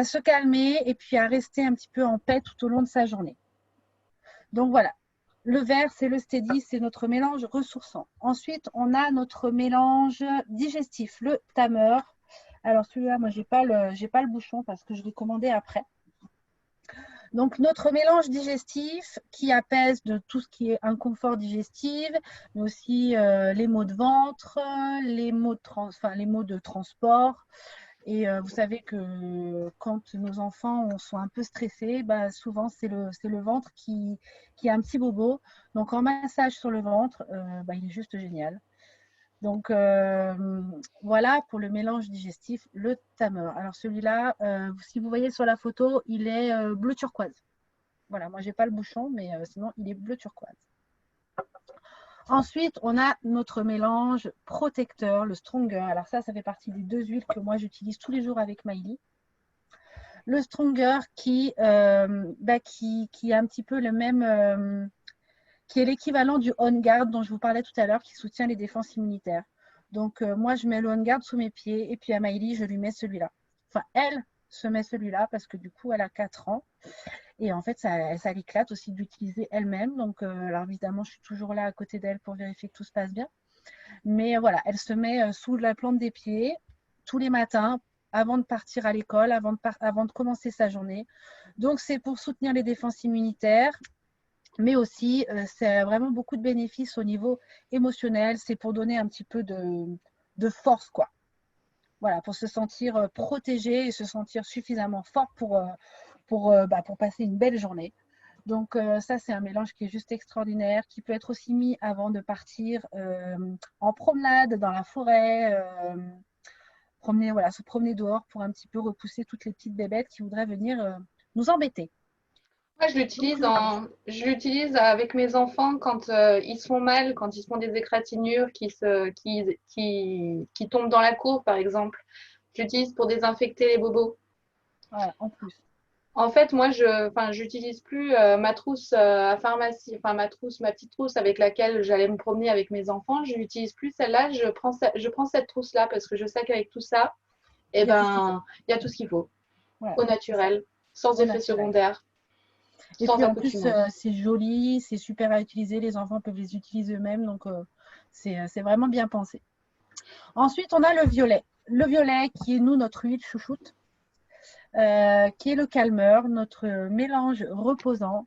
se calmer et puis à rester un petit peu en paix tout au long de sa journée. Donc voilà, le vert, c'est le Steady, c'est notre mélange ressourçant. Ensuite, on a notre mélange digestif, le Tamer. Alors celui-là, moi, j'ai pas le bouchon parce que je l'ai commandé après. Donc, notre mélange digestif qui apaise de tout ce qui est inconfort digestif, mais aussi les maux de ventre, les maux de transport. Et vous savez que quand nos enfants sont un peu stressés, souvent c'est le ventre qui a un petit bobo. Donc, en massage sur le ventre, il est juste génial. Donc, voilà pour le mélange digestif, le Tamer. Alors, celui-là, si vous voyez sur la photo, il est bleu turquoise. Voilà, moi, je n'ai pas le bouchon, mais sinon, il est bleu turquoise. Ensuite, on a notre mélange protecteur, le Stronger. Alors ça fait partie des 2 huiles que moi, j'utilise tous les jours avec Maïli. Le Stronger qui a un petit peu le même, qui est l'équivalent du On Guard dont je vous parlais tout à l'heure, qui soutient les défenses immunitaires. Donc, moi, je mets le On Guard sous mes pieds et puis à Maïli, je lui mets celui-là. Enfin, elle se met celui-là parce que du coup, elle a 4 ans. Et en fait, ça l'éclate aussi de l'utiliser elle-même. Donc, alors évidemment, je suis toujours là à côté d'elle pour vérifier que tout se passe bien. Mais voilà, elle se met sous la plante des pieds tous les matins avant de partir à l'école, avant de commencer sa journée. Donc, c'est pour soutenir les défenses immunitaires, mais aussi, c'est vraiment beaucoup de bénéfices au niveau émotionnel. C'est pour donner un petit peu de force, quoi. Voilà, pour se sentir protégé et se sentir suffisamment fort pour passer une belle journée. Donc ça, c'est un mélange qui est juste extraordinaire, qui peut être aussi mis avant de partir en promenade dans la forêt, se promener dehors pour un petit peu repousser toutes les petites bébêtes qui voudraient venir nous embêter. Moi, Donc, je l'utilise avec mes enfants quand ils se font mal, quand ils se font des égratignures, qui tombent dans la cour, par exemple. Je l'utilise pour désinfecter les bobos. voilà, en plus. En fait, moi, j'utilise plus ma trousse à pharmacie, enfin ma petite trousse avec laquelle j'allais me promener avec mes enfants. Je n'utilise plus celle-là. Je prends cette trousse-là parce que je sais qu'avec tout ça, Il y a tout ce qu'il faut. il y a tout ce qu'il faut, Voilà, au naturel, sans au effet naturel. secondaire, Et sans puis en plus, accoutumance. c'est joli, c'est super à utiliser. Les enfants peuvent les utiliser eux-mêmes. Donc, c'est vraiment bien pensé. Ensuite, on a le violet. Le violet qui est, nous, notre huile chouchoute, qui est le calmeur, notre mélange reposant.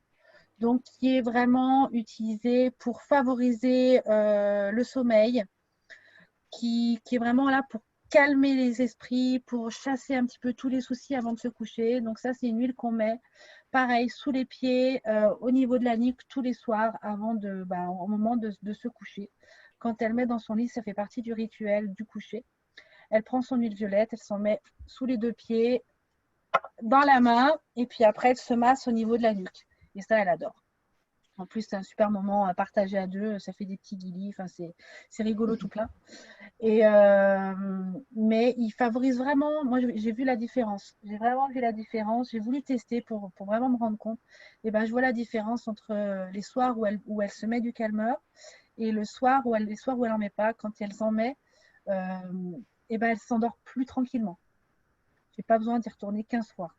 Donc, qui est vraiment utilisé pour favoriser le sommeil, qui est vraiment là pour calmer les esprits, pour chasser un petit peu tous les soucis avant de se coucher. Donc ça, c'est une huile qu'on met, pareil, sous les pieds, au niveau de la nuque, tous les soirs, au moment de se coucher. Quand elle met dans son lit, ça fait partie du rituel du coucher. Elle prend son huile violette, elle s'en met sous les 2 pieds, dans la main, et puis après, elle se masse au niveau de la nuque. Et ça, elle adore. En plus, c'est un super moment à partager à 2. Ça fait des petits guilis. Enfin, c'est rigolo tout plein. Mais il favorise vraiment. Moi, j'ai vu la différence. J'ai vraiment vu la différence. J'ai voulu tester pour vraiment me rendre compte. Et je vois la différence entre les soirs où elle se met du calmeur et les soirs où elle n'en met pas. Quand elle s'en met, elle s'endort plus tranquillement. J'ai pas besoin d'y retourner 15 fois.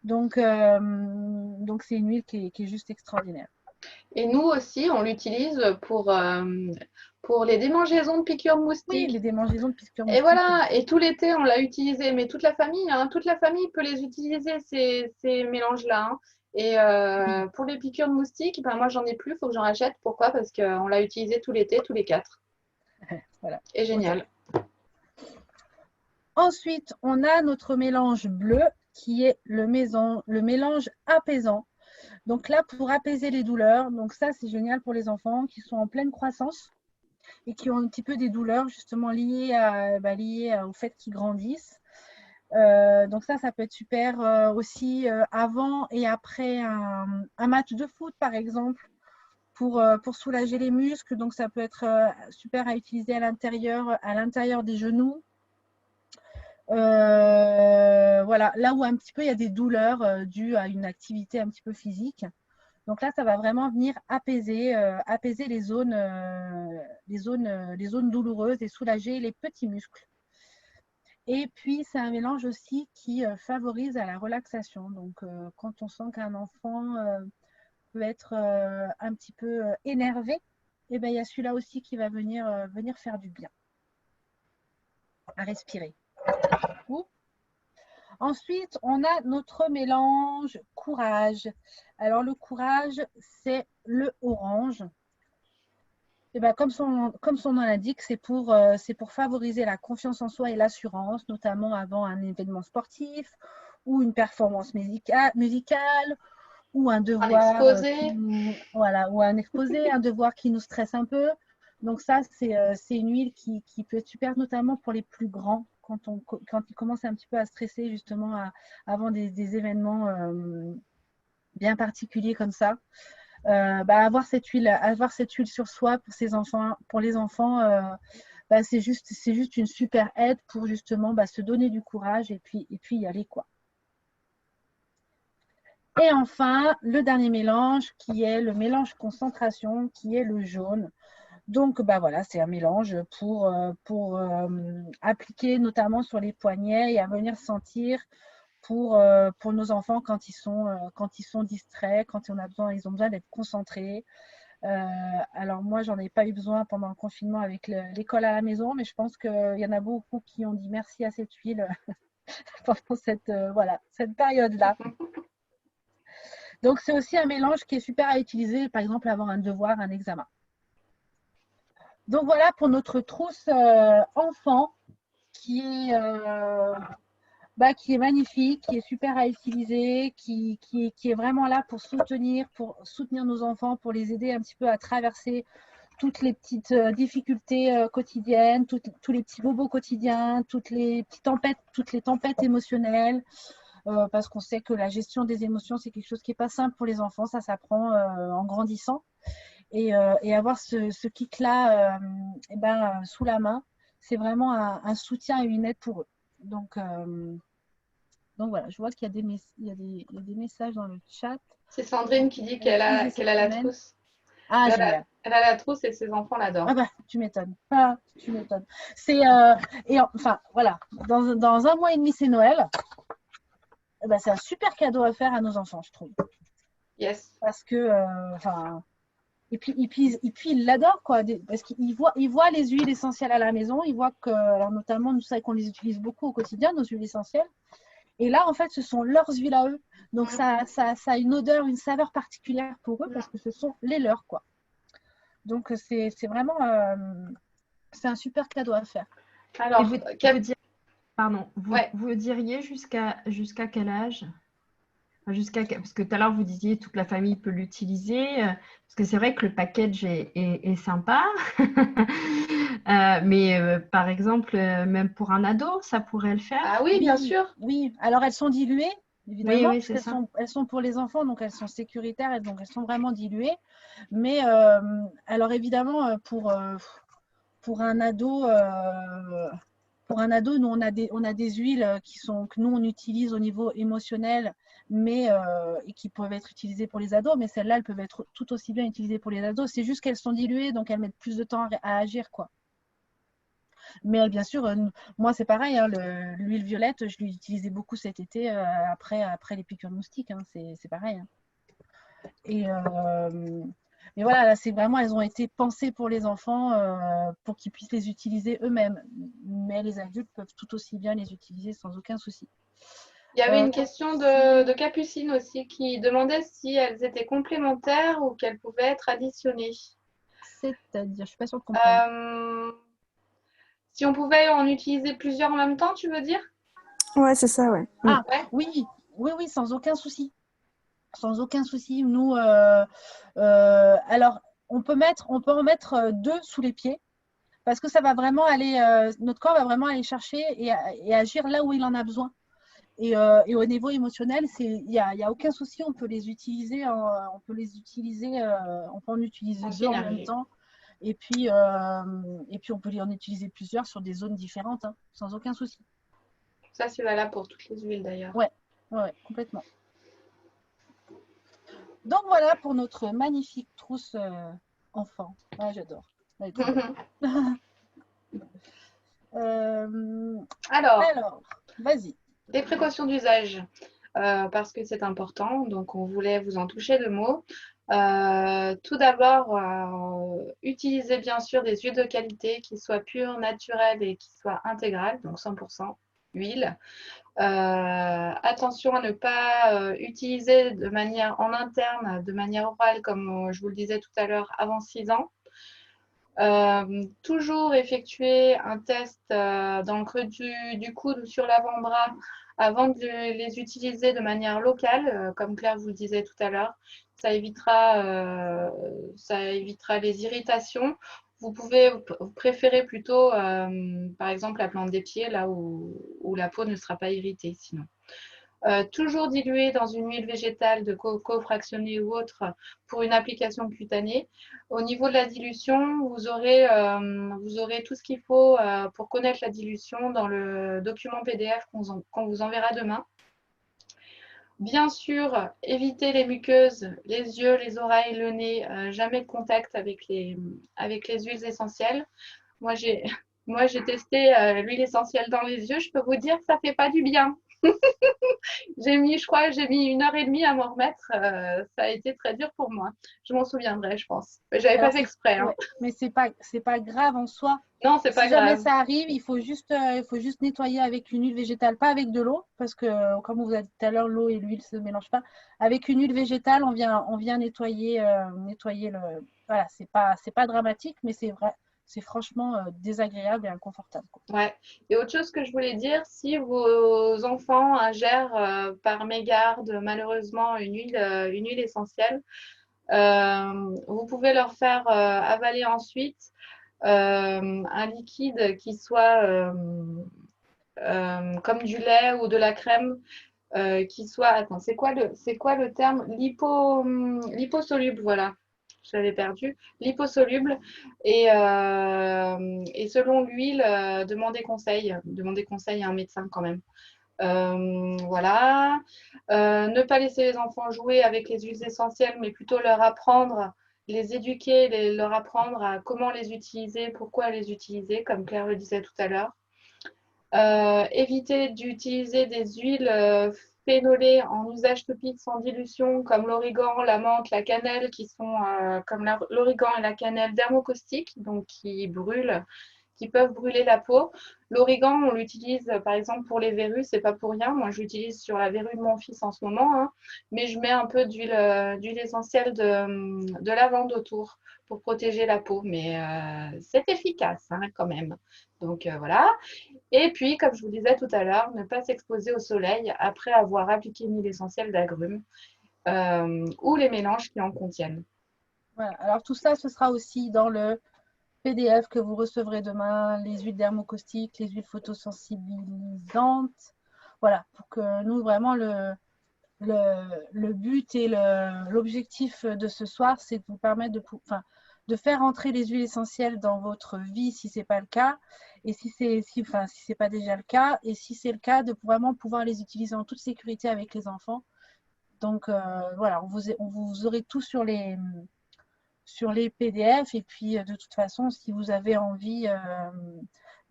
Donc c'est une huile qui est juste extraordinaire. Et nous aussi, on l'utilise pour les démangeaisons de piqûres de Oui, moustiques. les démangeaisons de piqûres Et moustiques. voilà, et tout l'été, on l'a utilisé, mais toute la famille peut les utiliser, ces mélanges-là, hein. Et Oui. pour les piqûres de moustiques, moi, j'en ai plus, il faut que j'en rachète. Pourquoi? Parce qu'on l'a utilisé tout l'été, tous les 4. Voilà. Et génial. Ensuite, on a notre mélange bleu qui est le mélange apaisant. Donc là, pour apaiser les douleurs, donc ça, c'est génial pour les enfants qui sont en pleine croissance. et qui ont un petit peu des douleurs justement liées au fait qu'ils grandissent. Donc ça peut être super aussi avant et après un match de foot, par exemple, pour soulager les muscles. Donc ça peut être super à utiliser à l'intérieur des genoux. Voilà, là où un petit peu il y a des douleurs dues à une activité un petit peu physique. Donc là, ça va vraiment venir apaiser les zones douloureuses et soulager les petits muscles. Et puis, c'est un mélange aussi qui favorise à la relaxation. Donc, quand on sent qu'un enfant peut être un petit peu énervé, eh ben, il y a celui-là aussi qui va venir faire du bien à respirer. Ensuite, on a notre mélange courage. Alors, le courage, c'est le orange. Et ben, comme son nom l'indique, c'est pour favoriser la confiance en soi et l'assurance, notamment avant un événement sportif ou une performance musicale ou un devoir ou un exposé, un devoir qui nous stresse un peu. Donc ça, c'est une huile qui peut être super, notamment pour les plus grands, quand ils commencent un petit peu à stresser justement avant des événements bien particuliers comme ça. Avoir cette huile sur soi pour les enfants, c'est juste une super aide pour justement se donner du courage et puis y aller, quoi. Et enfin, le dernier mélange qui est le mélange concentration, qui est le jaune. Donc voilà, c'est un mélange pour appliquer notamment sur les poignets et à venir sentir pour nos enfants quand ils sont distraits, quand ils ont besoin d'être concentrés. Alors moi, j'en ai pas eu besoin pendant le confinement avec l'école à la maison, mais je pense qu'il y en a beaucoup qui ont dit merci à cette huile pendant cette période-là. Donc c'est aussi un mélange qui est super à utiliser, par exemple avant un devoir, un examen. Donc voilà pour notre trousse enfant qui est magnifique, qui est super à utiliser, qui est vraiment là pour soutenir nos enfants, pour les aider un petit peu à traverser toutes les petites difficultés quotidiennes, tous les petits bobos quotidiens, toutes les tempêtes émotionnelles, parce qu'on sait que la gestion des émotions, c'est quelque chose qui n'est pas simple pour les enfants, ça s'apprend en grandissant. Et avoir ce kit-là sous la main, c'est vraiment un soutien et une aide pour eux. Donc voilà, je vois qu'il y a des messages dans le chat. C'est Sandrine qui dit qu'elle a la trousse. Ah, génial. Elle a la trousse et ses enfants l'adorent. Ah tu m'étonnes. Tu m'étonnes. Enfin, voilà, dans un mois et demi, c'est Noël. C'est un super cadeau à faire à nos enfants, je trouve. Yes. Parce que, et puis il l'adore, quoi, parce qu'il voit les huiles essentielles à la maison. Il voit que, alors notamment, nous savons qu'on les utilise beaucoup au quotidien, nos huiles essentielles. Et là, en fait, ce sont leurs huiles à eux. Donc, ça a une odeur, une saveur particulière pour eux parce que ce sont les leurs, quoi. Donc, c'est vraiment c'est un super cadeau à faire. Alors, vous diriez jusqu'à quel âge? Parce que tout à l'heure, vous disiez toute la famille peut l'utiliser. Parce que c'est vrai que le package est sympa. Mais par exemple, même pour un ado, ça pourrait le faire. Ah oui, bien sûr. Oui, alors elles sont diluées, évidemment. Oui, parce elles sont pour les enfants, donc elles sont sécuritaires, et donc elles sont vraiment diluées. Mais alors évidemment, pour un ado, nous on a des huiles que nous on utilise au niveau émotionnel, mais et qui peuvent être utilisées pour les ados, mais celles-là elles peuvent être tout aussi bien utilisées pour les ados. C'est juste qu'elles sont diluées, donc elles mettent plus de temps à agir, quoi. Mais bien sûr, moi c'est pareil, hein, l'huile violette, je l'utilisais beaucoup cet été après les piqûres de moustiques, hein, c'est pareil. Hein. Mais voilà, là c'est vraiment, elles ont été pensées pour les enfants pour qu'ils puissent les utiliser eux-mêmes. Mais les adultes peuvent tout aussi bien les utiliser sans aucun souci. Il y avait une question de Capucine aussi qui demandait si elles étaient complémentaires ou qu'elles pouvaient être additionnées. C'est-à-dire, je ne suis pas sûre de comprendre. Si on pouvait en utiliser plusieurs en même temps, tu veux dire? Ouais, c'est ça, ouais. Ah, oui, sans aucun souci. Sans aucun souci. Nous, alors, on peut en mettre 2 sous les pieds. Parce que ça va vraiment aller, notre corps va vraiment aller chercher et agir là où il en a besoin. Et au niveau émotionnel, il y a aucun souci, on peut les utiliser, on peut en utiliser En 2 en même synergie. temps. Et puis on peut en utiliser plusieurs sur des zones différentes, hein, sans aucun souci. Ça, c'est valable pour toutes les huiles d'ailleurs. Ouais, complètement. Donc voilà pour notre magnifique trousse enfant. Ouais, j'adore. Elle est trop belle. Alors, Alors, vas-y. des précautions d'usage, parce que c'est important. Donc, on voulait vous en toucher 2 mots. Tout d'abord, utilisez bien sûr des huiles de qualité qui soient pures, naturelles et qui soient intégrales, donc 100% huile. Attention à ne pas utiliser de manière en interne, de manière orale, comme je vous le disais tout à l'heure, avant 6 ans. Toujours effectuer un test dans le creux du coude ou sur l'avant-bras avant de les utiliser de manière locale, comme Claire vous le disait tout à l'heure. Ça évitera les irritations. Vous préférez plutôt, par exemple, la plante des pieds, là où la peau ne sera pas irritée sinon. Toujours dilué dans une huile végétale de coco fractionnée ou autre pour une application cutanée. Au niveau de la dilution, vous aurez tout ce qu'il faut pour connaître la dilution dans le document PDF qu'on vous enverra demain. Bien sûr, évitez les muqueuses, les yeux, les oreilles, le nez, jamais de contact avec les huiles essentielles. Moi, j'ai testé l'huile essentielle dans les yeux. Je peux vous dire que ça ne fait pas du bien. J'ai mis 1h30 à m'en remettre. Ça a été très dur pour moi. Je m'en souviendrai, je pense. J'avais pas fait exprès. Hein. Ouais, mais c'est pas grave en soi. Non, c'est pas Si jamais grave. ça arrive, il faut juste nettoyer avec une huile végétale, pas avec de l'eau, parce que comme on vous a dit tout à l'heure, l'eau et l'huile se mélangent pas. Avec une huile végétale, on vient nettoyer le. Voilà, c'est pas dramatique, mais c'est vrai, c'est franchement désagréable et inconfortable, quoi. Ouais. Et autre chose que je voulais dire, si vos enfants ingèrent par mégarde malheureusement une huile essentielle, vous pouvez leur faire avaler ensuite un liquide qui soit comme du lait ou de la crème qui soit. Attends, c'est quoi le terme? Liposoluble, voilà. Je l'avais perdu. Liposoluble. Et selon l'huile, demandez conseil. Demandez conseil à un médecin quand même. Voilà. Ne pas laisser les enfants jouer avec les huiles essentielles, mais plutôt leur apprendre, les éduquer, leur apprendre à comment les utiliser, pourquoi les utiliser, comme Claire le disait tout à l'heure. Éviter d'utiliser des huiles phénolées en usage topique sans dilution, comme l'origan, la menthe, la cannelle, qui sont comme l'origan et la cannelle dermocaustiques, donc qui peuvent brûler la peau. L'origan, on l'utilise par exemple pour les verrues, c'est pas pour rien. Moi, je l'utilise sur la verrue de mon fils en ce moment, hein, mais je mets un peu d'huile essentielle de lavande autour pour protéger la peau, mais c'est efficace hein, quand même. Donc voilà. Et puis, comme je vous disais tout à l'heure, ne pas s'exposer au soleil après avoir appliqué une huile essentielle d'agrumes ou les mélanges qui en contiennent. Voilà. Alors tout ça, ce sera aussi dans le PDF que vous recevrez demain, les huiles dermocaustiques, les huiles photosensibilisantes. Voilà, pour que nous, vraiment, le but et l'objectif de ce soir, c'est de vous permettre de faire entrer les huiles essentielles dans votre vie si ce n'est pas le cas, et si c'est pas déjà le cas, et si c'est le cas, de vraiment pouvoir les utiliser en toute sécurité avec les enfants. Donc voilà, on vous aurez tout sur les PDF, et puis de toute façon, si vous avez envie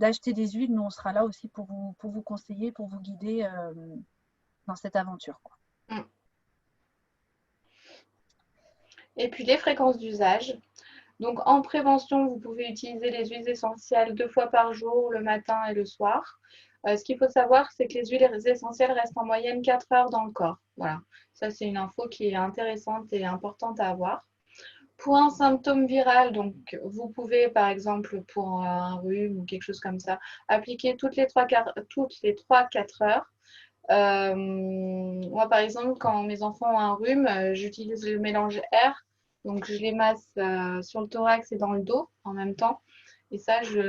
d'acheter des huiles, nous on sera là aussi pour vous conseiller, pour vous guider dans cette aventure, quoi. Et puis les fréquences d'usage. Donc en prévention, vous pouvez utiliser les huiles essentielles 2 fois par jour, le matin et le soir. Ce qu'il faut savoir, c'est que les huiles essentielles restent en moyenne 4 heures dans le corps. Voilà, ça c'est une info qui est intéressante et importante à avoir. Pour un symptôme viral, donc vous pouvez par exemple pour un rhume ou quelque chose comme ça, appliquer toutes les 3-4 heures. Moi par exemple, quand mes enfants ont un rhume, j'utilise le mélange R. Donc, je les masse sur le thorax et dans le dos en même temps. Et ça, je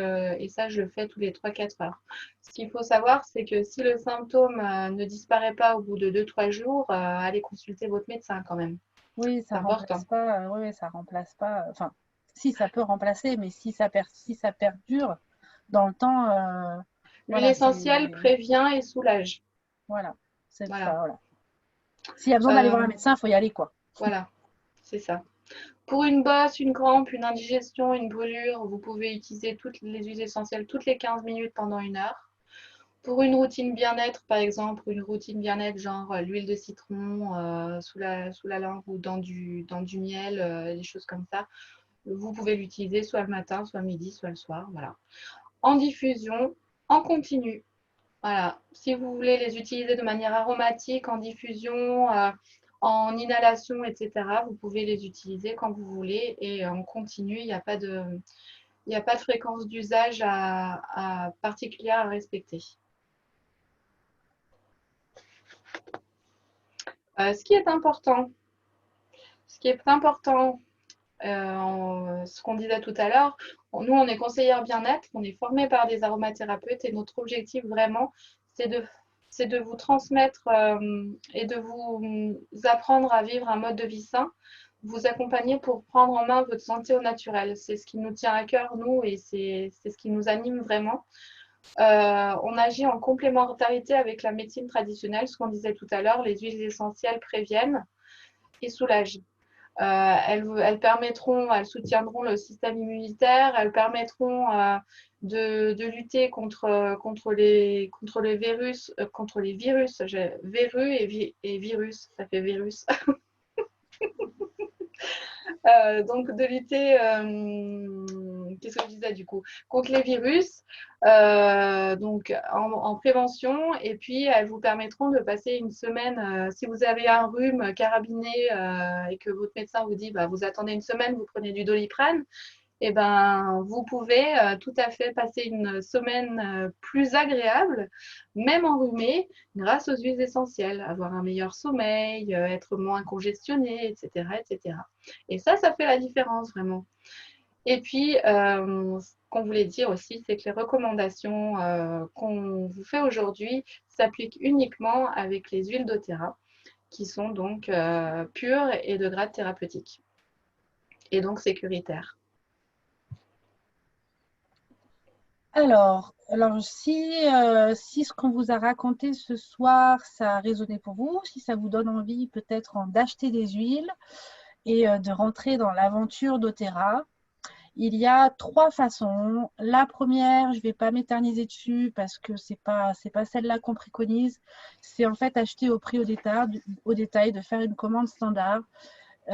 le fais tous les 3-4 heures. Ce qu'il faut savoir, c'est que si le symptôme ne disparaît pas au bout de 2-3 jours, allez consulter votre médecin quand même. Oui, C'est ça important. remplace pas. Oui, ça remplace pas. Enfin, si ça peut remplacer, mais si ça perdure dans le temps, L'huile voilà, essentielle c'est prévient et soulage. voilà, c'est Voilà. ça. Voilà. S'il y a besoin d'aller voir un Euh, médecin, il faut y aller, quoi. voilà, c'est ça. Pour une bosse, une crampe, une indigestion, une brûlure, vous pouvez utiliser toutes les huiles essentielles toutes les 15 minutes pendant 1 heure. Pour une routine bien-être, par exemple, une routine bien-être genre l'huile de citron sous la langue ou dans du miel, des choses comme ça, vous pouvez l'utiliser soit le matin, soit le midi, soit le soir. Voilà. En diffusion, en continu. Voilà. Si vous voulez les utiliser de manière aromatique, en diffusion, en inhalation, etc., vous pouvez les utiliser quand vous voulez et en continu, il n'y a pas de fréquence d'usage particulière à respecter. Ce qui est important, ce qu'on disait tout à l'heure, nous, on est conseillère bien-être, on est formé par des aromathérapeutes et notre objectif vraiment, c'est de vous transmettre et de vous apprendre à vivre un mode de vie sain, vous accompagner pour prendre en main votre santé au naturel. C'est ce qui nous tient à cœur, nous, et c'est ce qui nous anime vraiment. On agit en complémentarité avec la médecine traditionnelle, ce qu'on disait tout à l'heure, les huiles essentielles préviennent et soulagent. Elles soutiendront le système immunitaire, elles permettront de lutter contre les virus, verrues et virus, ça fait virus. Donc de lutter, qu'est-ce que je disais du coup, contre les virus, donc en prévention, et puis elles vous permettront de passer une semaine, si vous avez un rhume carabiné et que votre médecin vous dit bah, vous attendez une semaine, vous prenez du Doliprane, et ben, vous pouvez tout à fait passer une semaine plus agréable, même enrhumé, grâce aux huiles essentielles, avoir un meilleur sommeil, être moins congestionné, etc., etc. Et ça fait la différence vraiment. Et puis, ce qu'on voulait dire aussi, c'est que les recommandations qu'on vous fait aujourd'hui s'appliquent uniquement avec les huiles doTERRA, qui sont donc pures et de grade thérapeutique, et donc sécuritaires. Alors si ce qu'on vous a raconté ce soir, ça a résonné pour vous, si ça vous donne envie peut-être d'acheter des huiles et de rentrer dans l'aventure doTERRA, il y a 3 façons. La première, je ne vais pas m'éterniser dessus parce que c'est pas celle-là qu'on préconise. C'est en fait acheter au prix au détail, de faire une commande standard. Et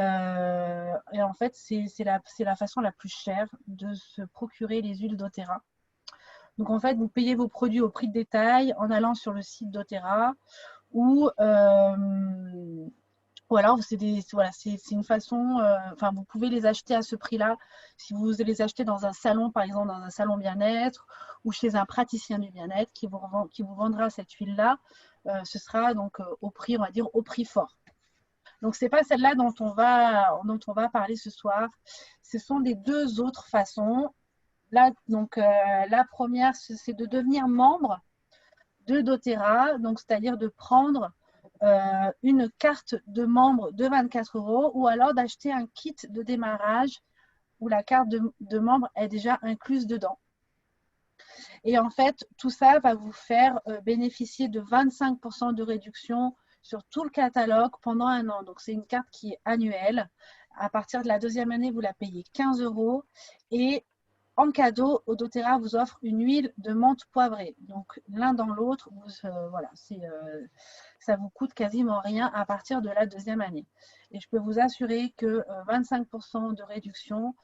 en fait, c'est la façon la plus chère de se procurer les huiles doTERRA. Donc en fait, vous payez vos produits au prix de détail en allant sur le site doTERRA ou alors c'est une façon, enfin vous pouvez les acheter à ce prix-là si vous les achetez dans un salon, par exemple dans un salon bien-être ou chez un praticien du bien-être qui vous vendra cette huile-là. Ce sera donc au prix, on va dire, au prix fort. Donc c'est pas celle-là dont on va parler ce soir. Ce sont les 2 autres façons. Là, donc, la première, c'est de devenir membre de doTERRA, donc c'est-à-dire de prendre une carte de membre de 24 € ou alors d'acheter un kit de démarrage où la carte de membre est déjà incluse dedans. Et en fait, tout ça va vous faire bénéficier de 25% de réduction sur tout le catalogue pendant 1 an. Donc, c'est une carte qui est annuelle. À partir de la 2e année, vous la payez 15 € et en cadeau, doTERRA vous offre une huile de menthe poivrée. Donc, l'un dans l'autre, voilà, ça vous coûte quasiment rien à partir de la 2e année. Et je peux vous assurer que 25% de réduction,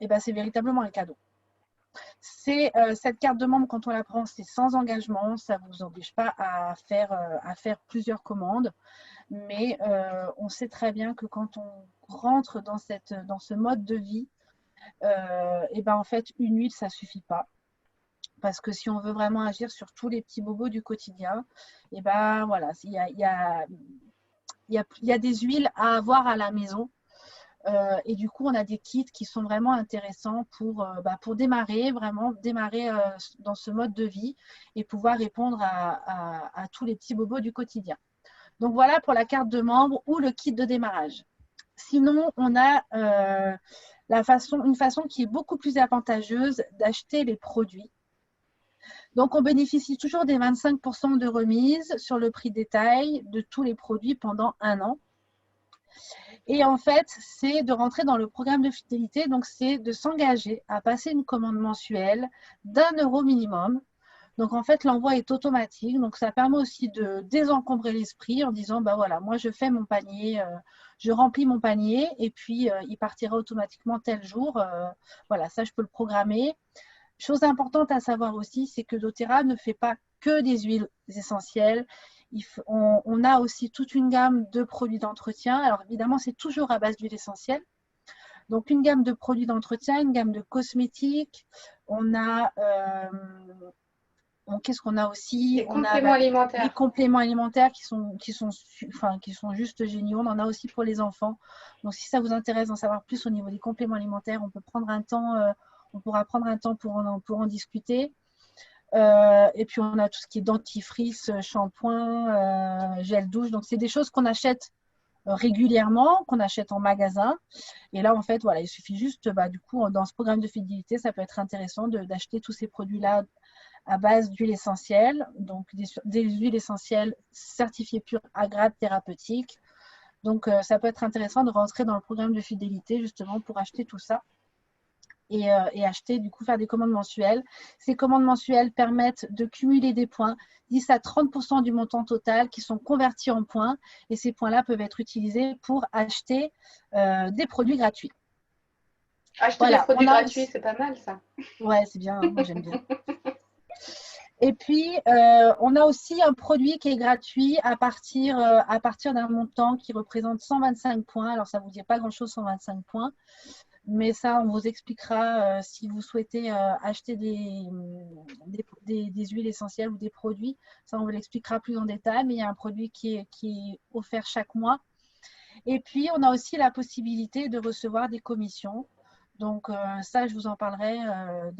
c'est véritablement un cadeau. Cette carte de membre, quand on la prend, c'est sans engagement. Ça ne vous oblige pas à faire plusieurs commandes. Mais on sait très bien que quand on rentre dans ce mode de vie, en fait, une huile, ça ne suffit pas. Parce que si on veut vraiment agir sur tous les petits bobos du quotidien, voilà, il y a des huiles à avoir à la maison. Et du coup, on a des kits qui sont vraiment intéressants pour démarrer, vraiment démarrer dans ce mode de vie et pouvoir répondre à tous les petits bobos du quotidien. Donc voilà pour la carte de membre ou le kit de démarrage. Sinon, on a une façon qui est beaucoup plus avantageuse d'acheter les produits. Donc, on bénéficie toujours des 25% de remise sur le prix détail de tous les produits pendant 1 an. Et en fait, c'est de rentrer dans le programme de fidélité. Donc, c'est de s'engager à passer une commande mensuelle d'1 € minimum. Donc, en fait, l'envoi est automatique. Donc, ça permet aussi de désencombrer l'esprit en disant, bah voilà, moi, je fais mon panier, je remplis mon panier et puis il partira automatiquement tel jour. Voilà, ça, je peux le programmer. Chose importante à savoir aussi, c'est que doTERRA ne fait pas que des huiles essentielles. On a aussi toute une gamme de produits d'entretien. Alors, évidemment, c'est toujours à base d'huile essentielle. Donc, une gamme de produits d'entretien, une gamme de cosmétiques. On a... qu'est-ce qu'on a aussi? Les compléments alimentaires. Les compléments alimentaires qui sont juste géniaux. On en a aussi pour les enfants. Donc, si ça vous intéresse d'en savoir plus au niveau des compléments alimentaires, on peut prendre un temps, on pourra prendre un temps pour en discuter. Et puis, on a tout ce qui est dentifrice, shampoing, gel douche. Donc, c'est des choses qu'on achète régulièrement, qu'on achète en magasin. Et là, en fait, voilà, il suffit juste, du coup, dans ce programme de fidélité, ça peut être intéressant d'acheter tous ces produits-là à base d'huile essentielle, donc des huiles essentielles certifiées pures à grade thérapeutique. Donc, ça peut être intéressant de rentrer dans le programme de fidélité justement pour acheter tout ça et acheter, du coup, faire des commandes mensuelles. Ces commandes mensuelles permettent de cumuler des points, 10 à 30% du montant total qui sont convertis en points et ces points-là peuvent être utilisés pour acheter des produits gratuits. Acheter des produits gratuits, c'est pas mal ça. Ouais, c'est bien, moi j'aime bien. Et puis, on a aussi un produit qui est gratuit à partir d'un montant qui représente 125 points. Alors, ça ne vous dit pas grand-chose, 125 points. Mais ça, on vous expliquera si vous souhaitez acheter des huiles essentielles ou des produits. Ça, on vous l'expliquera plus en détail. Mais il y a un produit qui est offert chaque mois. Et puis, on a aussi la possibilité de recevoir des commissions. Donc, ça, je vous en parlerai un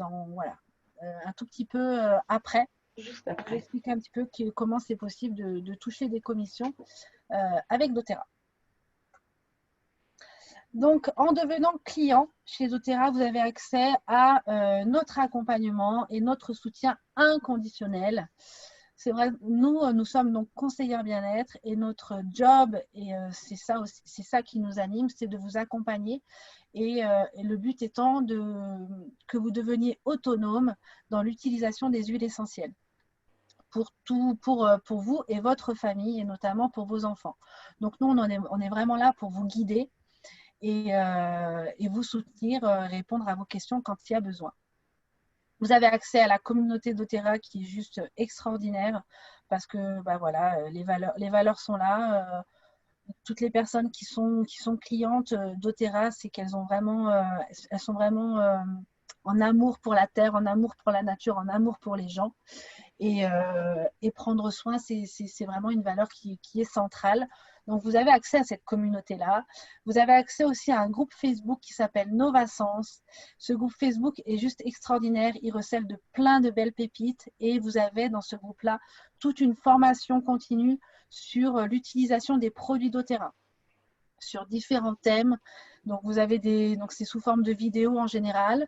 tout petit peu après. Juste Je vais après. expliquer un petit peu comment c'est possible de toucher des commissions avec doTERRA. Donc, en devenant client chez doTERRA, vous avez accès à notre accompagnement et notre soutien inconditionnel. C'est vrai, nous sommes donc conseillères bien-être et notre job, et c'est ça qui nous anime, c'est de vous accompagner. Et le but étant que vous deveniez autonome dans l'utilisation des huiles essentielles pour vous et votre famille, et notamment pour vos enfants. Donc, nous, on est vraiment là pour vous guider et vous soutenir, répondre à vos questions quand il y a besoin. Vous avez accès à la communauté doTERRA qui est juste extraordinaire parce que voilà, les valeurs sont là. Toutes les personnes qui sont clientes doTERRA, c'est qu'elles sont vraiment en amour pour la terre, en amour pour la nature, en amour pour les gens. Et prendre soin, c'est vraiment une valeur qui est centrale. Donc, vous avez accès à cette communauté-là. Vous avez accès aussi à un groupe Facebook qui s'appelle Novasens. Ce groupe Facebook est juste extraordinaire. Il recèle de plein de belles pépites. Et vous avez dans ce groupe-là toute une formation continue sur l'utilisation des produits doTERRA, sur différents thèmes. Donc, donc c'est sous forme de vidéos en général.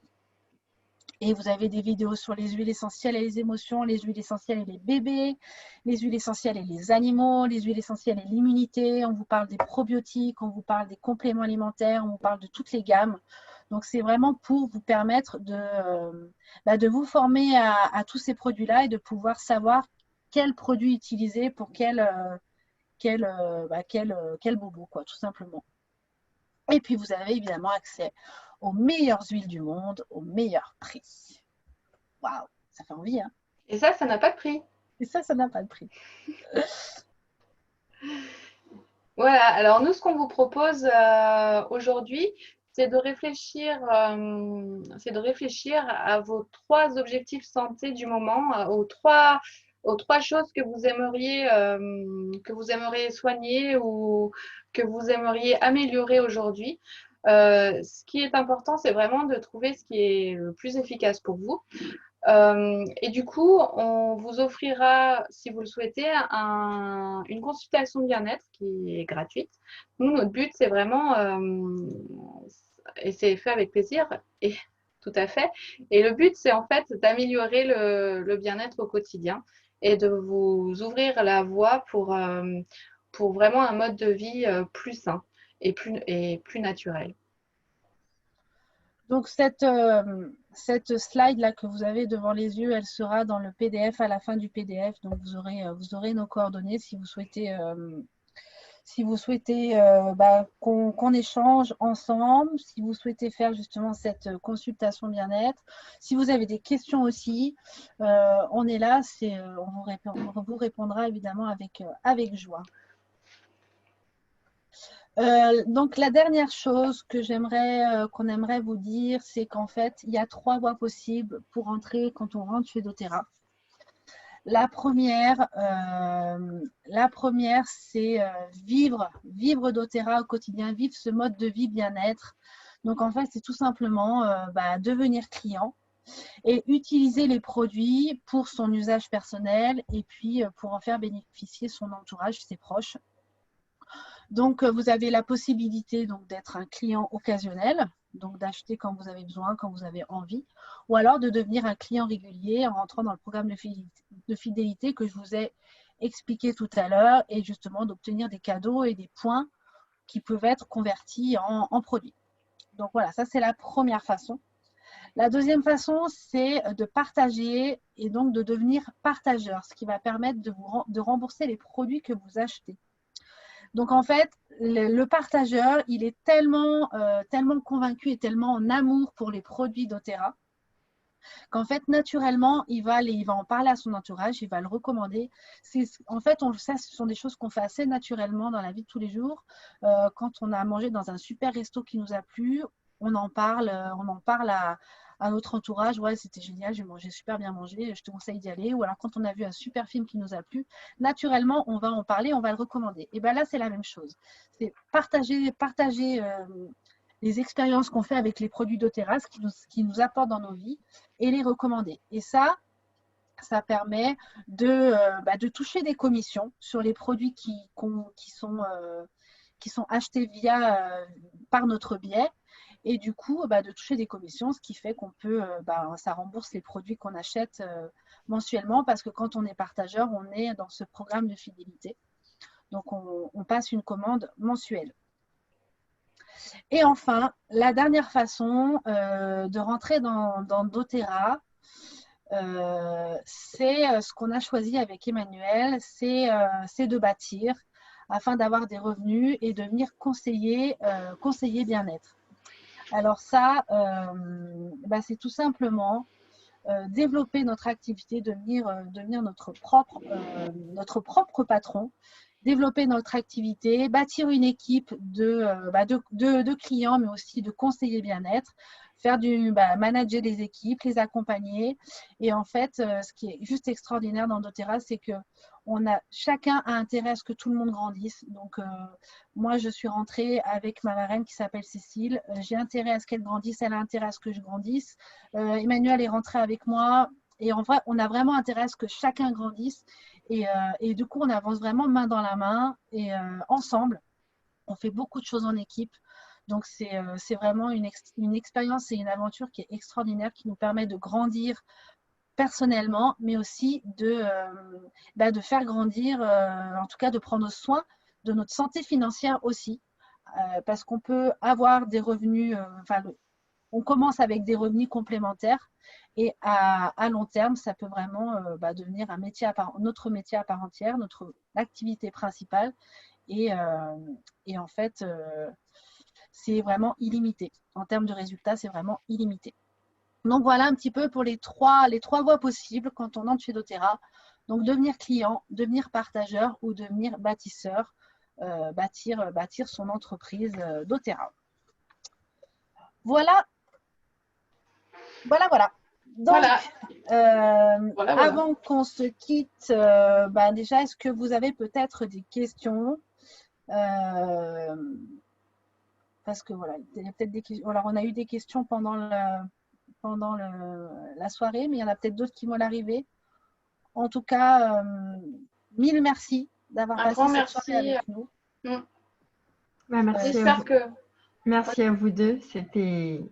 Et vous avez des vidéos sur les huiles essentielles et les émotions, les huiles essentielles et les bébés, les huiles essentielles et les animaux, les huiles essentielles et l'immunité. On vous parle des probiotiques, on vous parle des compléments alimentaires, on vous parle de toutes les gammes. Donc, c'est vraiment pour vous permettre de vous former à tous ces produits-là et de pouvoir savoir quel produit utiliser pour quel bobo, quoi, tout simplement. Et puis, vous avez évidemment accès aux meilleures huiles du monde, au meilleur prix. Waouh, ça fait envie, hein? Et ça n'a pas de prix. Et ça n'a pas de prix. Voilà, alors nous, ce qu'on vous propose aujourd'hui, c'est de réfléchir à vos 3 objectifs santé du moment, aux trois choses que vous aimeriez soigner ou que vous aimeriez améliorer aujourd'hui. Ce qui est important, c'est vraiment de trouver ce qui est le plus efficace pour vous. Et du coup, on vous offrira, si vous le souhaitez, une consultation de bien-être qui est gratuite. Nous, notre but, c'est vraiment, et c'est fait avec plaisir, et tout à fait. Et le but, c'est en fait d'améliorer le bien-être au quotidien et de vous ouvrir la voie pour vraiment un mode de vie plus sain et plus naturel. Donc, cette slide-là que vous avez devant les yeux, elle sera dans le PDF à la fin du PDF. Donc, vous aurez nos coordonnées si vous souhaitez, qu'on échange ensemble, si vous souhaitez faire justement cette consultation bien-être. Si vous avez des questions aussi, on est là, on vous répondra évidemment avec joie. Donc, la dernière chose que qu'on aimerait vous dire, c'est qu'en fait, il y a 3 voies possibles pour entrer quand on rentre chez doTERRA. La première, c'est vivre doTERRA au quotidien, vivre ce mode de vie bien-être. Donc, en fait, c'est tout simplement devenir client et utiliser les produits pour son usage personnel et puis pour en faire bénéficier son entourage, ses proches. Donc, vous avez la possibilité d'être un client occasionnel, donc d'acheter quand vous avez besoin, quand vous avez envie, ou alors de devenir un client régulier en rentrant dans le programme de fidélité que je vous ai expliqué tout à l'heure et justement d'obtenir des cadeaux et des points qui peuvent être convertis en produits. Donc voilà, ça c'est la première façon. La deuxième façon, c'est de partager et donc de devenir partageur, ce qui va permettre de rembourser les produits que vous achetez. Donc, en fait, le partageur, il est tellement convaincu et tellement en amour pour les produits doTERRA qu'en fait, naturellement, il va en parler à son entourage, il va le recommander. En fait, ça, ce sont des choses qu'on fait assez naturellement dans la vie de tous les jours. Quand on a mangé dans un super resto qui nous a plu, on en parle à notre entourage. Ouais, c'était génial, j'ai super bien mangé, je te conseille d'y aller. Ou alors, quand on a vu un super film qui nous a plu, naturellement, on va en parler, on va le recommander. Et bien là, c'est la même chose. C'est partager les expériences qu'on fait avec les produits doTERRA, ce qui nous apporte dans nos vies, et les recommander. Et ça permet de toucher des commissions sur les produits qui sont achetés par notre biais. Et du coup, de toucher des commissions, ce qui fait qu'on peut, ça rembourse les produits qu'on achète mensuellement, parce que quand on est partageur, on est dans ce programme de fidélité. Donc, on passe une commande mensuelle. Et enfin, la dernière façon de rentrer dans doTERRA, c'est ce qu'on a choisi avec Emmanuel, c'est de bâtir afin d'avoir des revenus et devenir conseiller bien-être. Alors ça, c'est tout simplement développer notre activité, devenir notre propre patron, développer notre activité, bâtir une équipe de clients, mais aussi de conseillers bien-être, manager les équipes, les accompagner. Et en fait, ce qui est juste extraordinaire dans doTERRA, c'est que chacun a intérêt à ce que tout le monde grandisse. Donc, moi, je suis rentrée avec ma marraine qui s'appelle Cécile. J'ai intérêt à ce qu'elle grandisse, elle a intérêt à ce que je grandisse. Emmanuel est rentré avec moi. Et en vrai, on a vraiment intérêt à ce que chacun grandisse. Et du coup, on avance vraiment main dans la main et ensemble. On fait beaucoup de choses en équipe. Donc, c'est vraiment une expérience et une aventure qui est extraordinaire, qui nous permet de grandir personnellement, mais aussi de faire grandir, en tout cas de prendre soin de notre santé financière aussi, parce qu'on peut avoir des revenus, on commence avec des revenus complémentaires et à long terme, ça peut vraiment devenir notre métier à part entière, notre activité principale et en fait, c'est vraiment illimité. En termes de résultats, c'est vraiment illimité. Donc voilà un petit peu pour les trois voies possibles quand on entre chez doTERRA. Donc devenir client, devenir partageur ou devenir bâtisseur, bâtir son entreprise doTERRA. Voilà. Donc, Voilà. Avant qu'on se quitte, déjà, est-ce que vous avez peut-être des questions parce que voilà, il y a peut-être des questions. Alors, on a eu des questions pendant la soirée, mais il y en a peut-être d'autres qui vont l'arriver. En tout cas, mille merci d'avoir Un passé grand cette soirée merci. avec nous. Merci à J'espère vous. que. Merci à vous deux.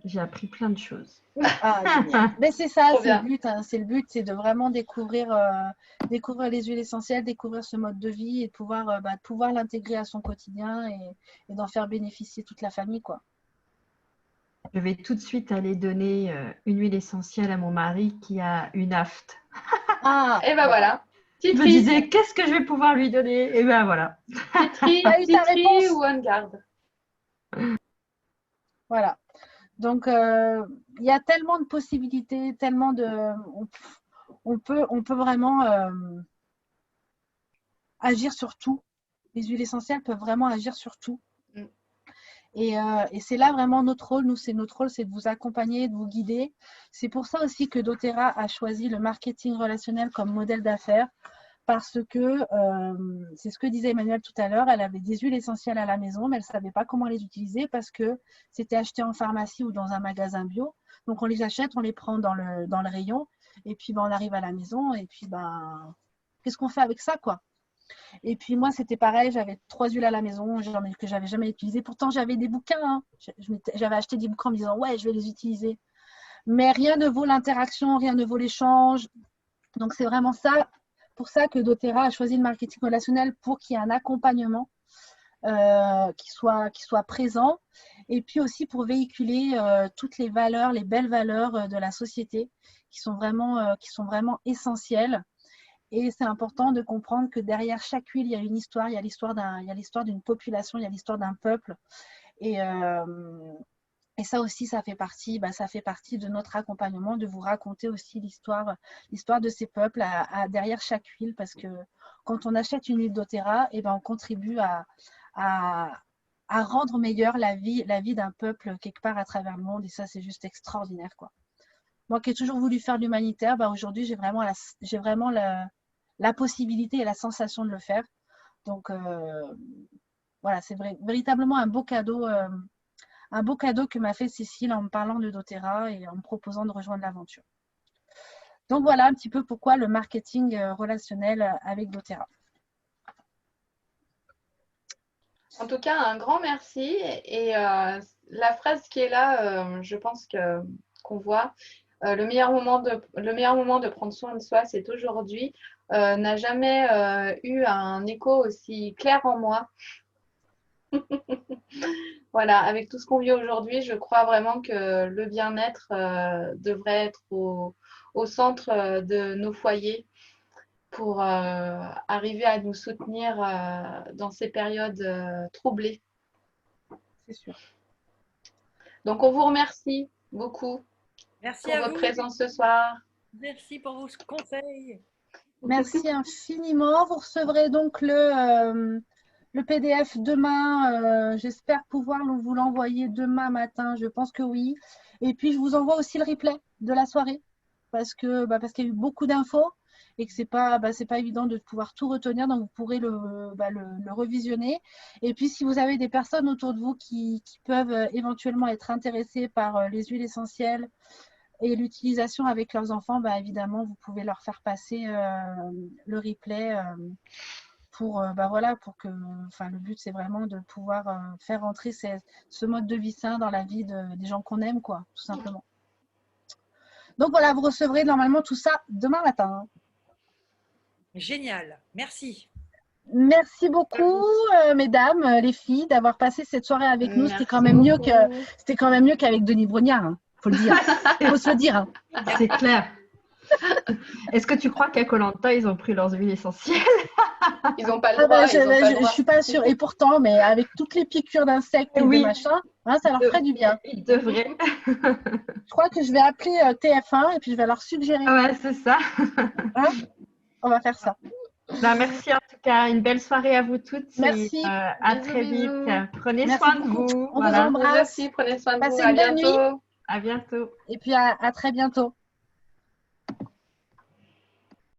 J'ai appris plein de choses. Ah, génial. Mais c'est ça, Trop c'est le bien. but. Hein. C'est le but, c'est de vraiment découvrir les huiles essentielles, découvrir ce mode de vie et de pouvoir l'intégrer à son quotidien et d'en faire bénéficier toute la famille, quoi. Je vais tout de suite aller donner une huile essentielle à mon mari qui a une aphte. Ah, Et ben voilà. Je me disais, qu'est-ce que je vais pouvoir lui donner? Et ben voilà. T'as eu ta réponse. ou on garde. Voilà. Donc, il y a tellement de possibilités, tellement de. On peut vraiment agir sur tout. Les huiles essentielles peuvent vraiment agir sur tout. Et c'est là vraiment notre rôle. Nous, c'est notre rôle, c'est de vous accompagner, de vous guider. C'est pour ça aussi que doTERRA a choisi le marketing relationnel comme modèle d'affaires. Parce que, c'est ce que disait Emmanuel tout à l'heure, elle avait des huiles essentielles à la maison, mais elle ne savait pas comment les utiliser parce que c'était acheté en pharmacie ou dans un magasin bio. Donc, on les achète, on les prend dans le rayon, et puis on arrive à la maison, et puis qu'est-ce qu'on fait avec ça, quoi? Et puis moi, c'était pareil, j'avais 3 huiles à la maison que j'avais jamais utilisées. Pourtant, j'avais des bouquins. Hein. J'avais acheté des bouquins en me disant, ouais, je vais les utiliser. Mais rien ne vaut l'interaction, rien ne vaut l'échange. Donc, c'est vraiment ça. Pour ça que doTERRA a choisi le marketing relationnel pour qu'il y ait un accompagnement qui soit présent et puis aussi pour véhiculer toutes les valeurs, les belles valeurs de la société qui sont vraiment essentielles. Et c'est important de comprendre que derrière chaque huile, il y a une histoire, il y a l'histoire d'une population, il y a l'histoire d'un peuple. Et ça aussi, ça fait partie de notre accompagnement, de vous raconter aussi l'histoire de ces peuples derrière chaque huile, parce que quand on achète une huile doTERRA, on contribue à rendre meilleure la vie d'un peuple quelque part à travers le monde, et ça, c'est juste extraordinaire, quoi. Moi qui ai toujours voulu faire de l'humanitaire, aujourd'hui, j'ai vraiment la possibilité et la sensation de le faire. Donc, voilà, c'est véritablement un beau cadeau que m'a fait Cécile en me parlant de doTERRA et en me proposant de rejoindre l'aventure. Donc voilà un petit peu pourquoi le marketing relationnel avec doTERRA. En tout cas, un grand merci. Et la phrase qui est là, je pense qu'on voit, le meilleur moment de prendre soin de soi, c'est aujourd'hui, n'a jamais eu un écho aussi clair en moi. Voilà, avec tout ce qu'on vit aujourd'hui, je crois vraiment que le bien-être devrait être au centre de nos foyers pour arriver à nous soutenir dans ces périodes troublées. C'est sûr. Donc, on vous remercie beaucoup pour votre présence ce soir. Merci pour vos conseils. Merci infiniment. Vous recevrez donc le PDF demain. J'espère pouvoir vous l'envoyer demain matin. Je pense que oui. Et puis, je vous envoie aussi le replay de la soirée parce qu'il y a eu beaucoup d'infos et que c'est pas évident de pouvoir tout retenir. Donc, vous pourrez le revisionner. Et puis, si vous avez des personnes autour de vous qui peuvent éventuellement être intéressées par les huiles essentielles et l'utilisation avec leurs enfants, évidemment, vous pouvez leur faire passer le replay pour que, le but, c'est vraiment de pouvoir faire entrer ce mode de vie sain dans la vie des gens qu'on aime, quoi, tout simplement. Donc voilà, vous recevrez normalement tout ça demain matin. Génial, merci. Merci beaucoup, mesdames, les filles, d'avoir passé cette soirée avec nous. C'était quand même mieux qu'avec Denis Brognard, hein, faut le dire. Faut se le dire. Hein. C'est clair. Est-ce que tu crois qu'à Koh Lanta, ils ont pris leurs huiles essentielles? Ils n'ont pas le droit. Je suis pas sûre. Et pourtant, mais avec toutes les piqûres d'insectes et de machin, hein, ça leur ferait du bien. Ils devraient. Je crois que je vais appeler TF1 et puis je vais leur suggérer. Ouais, c'est ça. Hein, on va faire ça. Merci en tout cas. Une belle soirée à vous toutes. Merci. Et, à très vite. Prenez soin de vous. On vous embrasse. Prenez soin de vous. Passez une belle nuit. À bientôt. Et puis à très bientôt.